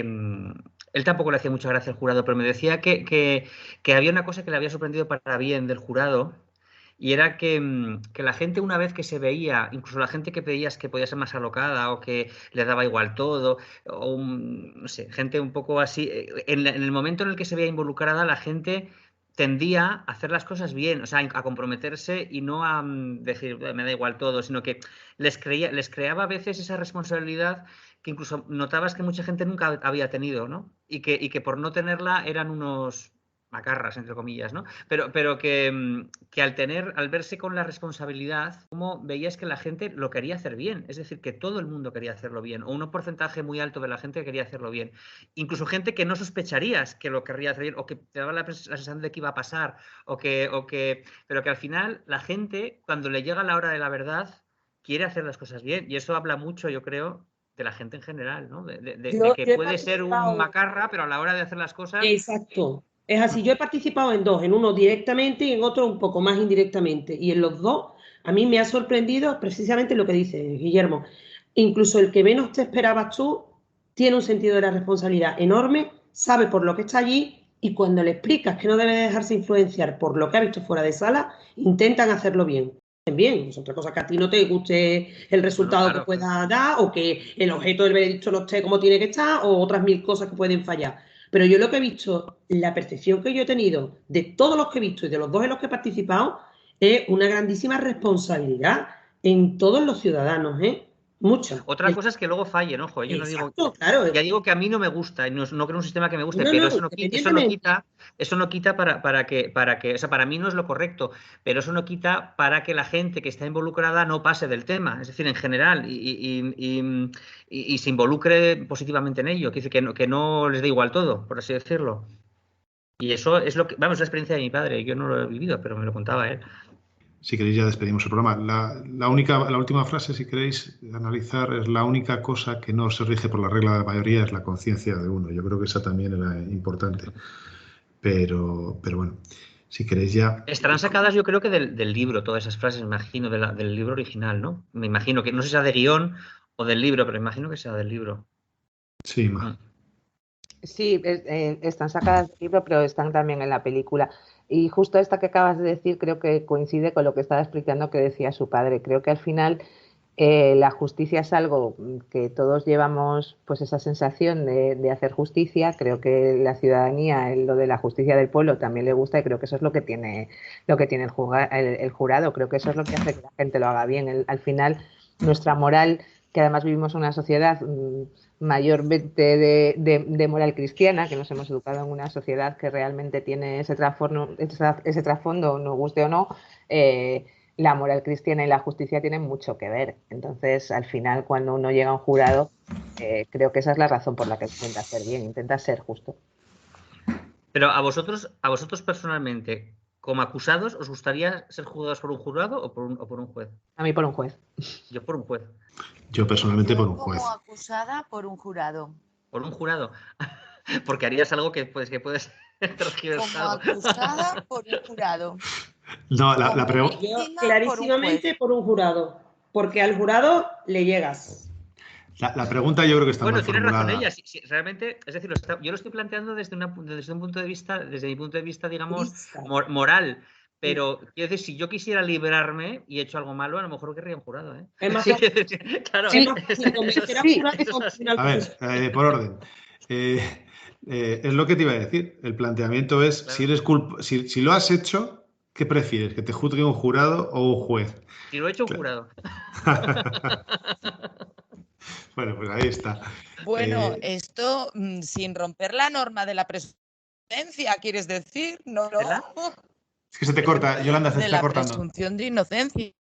él tampoco le hacía mucha gracia al jurado, pero me decía que había una cosa que le había sorprendido para bien del jurado, y era que la gente una vez que se veía, incluso la gente que veías que podía ser más alocada o que le daba igual todo, o no sé, gente un poco así, en el momento en el que se veía involucrada, la gente tendía a hacer las cosas bien, o sea, a comprometerse y no a decir, me da igual todo, sino que les creaba a veces esa responsabilidad que incluso notabas que mucha gente nunca había tenido, ¿no? Y que por no tenerla eran unos macarras, entre comillas, ¿no? Pero que al verse con la responsabilidad, como veías que la gente lo quería hacer bien, es decir, que todo el mundo quería hacerlo bien, o un porcentaje muy alto de la gente que quería hacerlo bien. Incluso gente que no sospecharías que lo querría hacer bien, o que te daba la sensación de que iba a pasar, pero que al final la gente, cuando le llega la hora de la verdad, quiere hacer las cosas bien. Y eso habla mucho, yo creo, de la gente en general, ¿no? De que Yo he puede ser un participado, macarra, pero a la hora de hacer las cosas... exacto, es así. Yo he participado en dos, en uno directamente y en otro un poco más indirectamente. Y en los dos, a mí me ha sorprendido precisamente lo que dice Guillermo. Incluso el que menos te esperabas tú tiene un sentido de la responsabilidad enorme, sabe por lo que está allí y cuando le explicas que no debe dejarse influenciar por lo que ha visto fuera de sala, intentan hacerlo bien. Bien, es otra cosa que a ti no te guste el No, resultado que claro, claro. pueda dar o que el objeto del veredicto no esté como tiene que estar o otras mil cosas que pueden fallar. Pero yo lo que he visto, la percepción que yo he tenido de todos los que he visto y de los dos en los que he participado, es una grandísima responsabilidad en todos los ciudadanos, ¿eh? Mucha. Otra cosa es que luego fallen, ojo, yo no digo, Exacto, claro. ya digo que a mí no me gusta y no creo un sistema que me guste, No, pero no, independientemente. eso no quita o sea, para mí no es lo correcto, pero eso no quita para que la gente que está involucrada no pase del tema, es decir, en general, y se involucre positivamente en ello, que no les dé igual todo, por así decirlo. Y eso es lo que, vamos, es la experiencia de mi padre, yo no lo he vivido, pero me lo contaba él. Si queréis ya despedimos el programa. La última frase, si queréis analizar, es la única cosa que no se rige por la regla de la mayoría, es la conciencia de uno. Yo creo que esa también era importante. Pero bueno, si queréis ya... Estarán sacadas, yo creo que del libro, todas esas frases, me imagino, del libro original, ¿no? Me imagino que no sé si sea de guión o del libro, pero imagino que sea del libro. Sí, Mm. Sí, están sacadas del libro, pero están también en la película. Y justo esta que acabas de decir creo que coincide con lo que estaba explicando que decía su padre. Creo que al final la justicia es algo que todos llevamos, pues esa sensación de hacer justicia. Creo que la ciudadanía, lo de la justicia del pueblo también le gusta y creo que eso es lo que tiene el jurado. Creo que eso es lo que hace que la gente lo haga bien. Al final, nuestra moral, que además vivimos en una sociedad mayormente de moral cristiana, que nos hemos educado en una sociedad que realmente tiene ese trasfondo, nos guste o no, la moral cristiana y la justicia tienen mucho que ver. Entonces, al final, cuando uno llega a un jurado, creo que esa es la razón por la que intenta hacer bien, intenta ser justo. Pero a vosotros personalmente, como acusados, ¿os gustaría ser juzgados por un jurado o por un juez? A mí por un juez. Yo por un juez. Yo personalmente por Yo un juez. como acusada por un jurado. ¿Por un jurado? Porque harías algo que puedes Como tergiversado. acusada por un jurado. No, la Como pregunta... Yo víctima por un clarísimamente juez. por un jurado, porque al jurado le llegas. La pregunta yo creo que está mal Bueno, tienes razón formulada. ella. Si realmente, es decir, yo lo estoy planteando desde un punto de vista, desde mi punto de vista, digamos, Jurista. moral. Pero quiero decir, si yo quisiera librarme y he hecho algo malo, a lo mejor querría un jurado, ¿eh? Es más Sí, fácil. claro, Es más fácil convencer a un jurado que eso es así. convencer al A ver, profesor. por orden. Es lo que te iba a decir. El planteamiento es, Claro. si eres si lo has hecho, ¿qué prefieres? ¿Que te juzgue un jurado o un juez? Si lo he hecho un Claro. jurado. Bueno, pues ahí está. Bueno, esto sin romper la norma de la presunción, ¿quieres decir? No, no. ¿Verdad? Es que se te corta, Yolanda, se te De está la cortando. presunción de inocencia.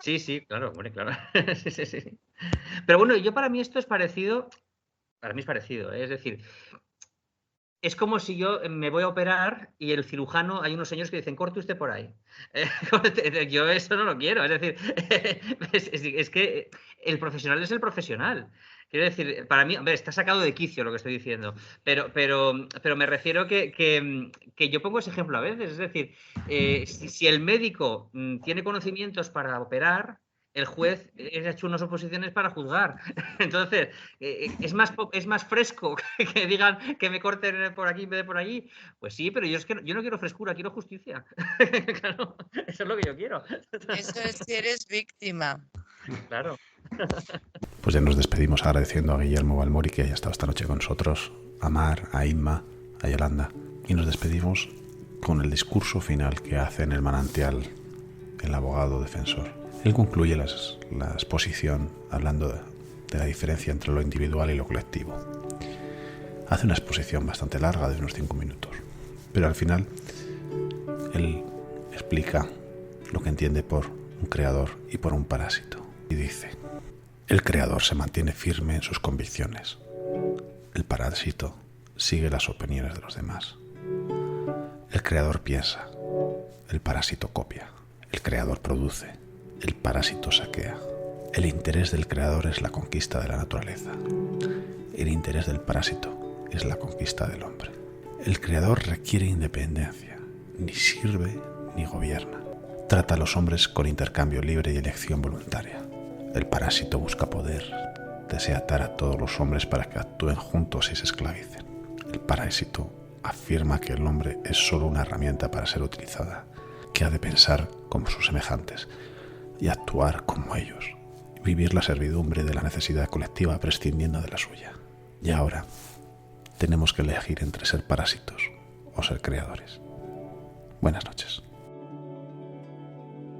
Sí, claro, bueno, claro. Sí. Pero bueno, para mí esto es parecido, ¿eh? Es decir, es como si yo me voy a operar y el cirujano, hay unos señores que dicen, corte usted por ahí. Yo eso no lo quiero, es decir, es que el profesional es el profesional. Quiero decir, para mí, hombre, está sacado de quicio lo que estoy diciendo, pero me refiero que yo pongo ese ejemplo a veces, es decir, si el médico tiene conocimientos para operar, el juez ha hecho unas oposiciones para juzgar. Entonces, es más fresco que digan que me corten por aquí en vez de por allí. Pues sí, pero yo no quiero frescura, quiero justicia. Claro, eso es lo que yo quiero. Eso es si eres víctima. Claro. Pues ya nos despedimos agradeciendo a Guillermo Balmori que haya estado esta noche con nosotros, a Mar, a Inma, a Yolanda. Y nos despedimos con el discurso final que hace en el manantial el abogado defensor. Él concluye la exposición hablando de la diferencia entre lo individual y lo colectivo. Hace una exposición bastante larga de unos 5 minutos, pero al final él explica lo que entiende por un creador y por un parásito. Y dice: el creador se mantiene firme en sus convicciones. El parásito sigue las opiniones de los demás. El creador piensa. El parásito copia. El creador produce. El parásito saquea. El interés del creador es la conquista de la naturaleza. El interés del parásito es la conquista del hombre. El creador requiere independencia. Ni sirve ni gobierna. Trata a los hombres con intercambio libre y elección voluntaria. El parásito busca poder. Desea atar a todos los hombres para que actúen juntos y se esclavicen. El parásito afirma que el hombre es solo una herramienta para ser utilizada, que ha de pensar como sus semejantes y actuar como ellos, vivir la servidumbre de la necesidad colectiva prescindiendo de la suya. Y ahora tenemos que elegir entre ser parásitos o ser creadores. Buenas noches.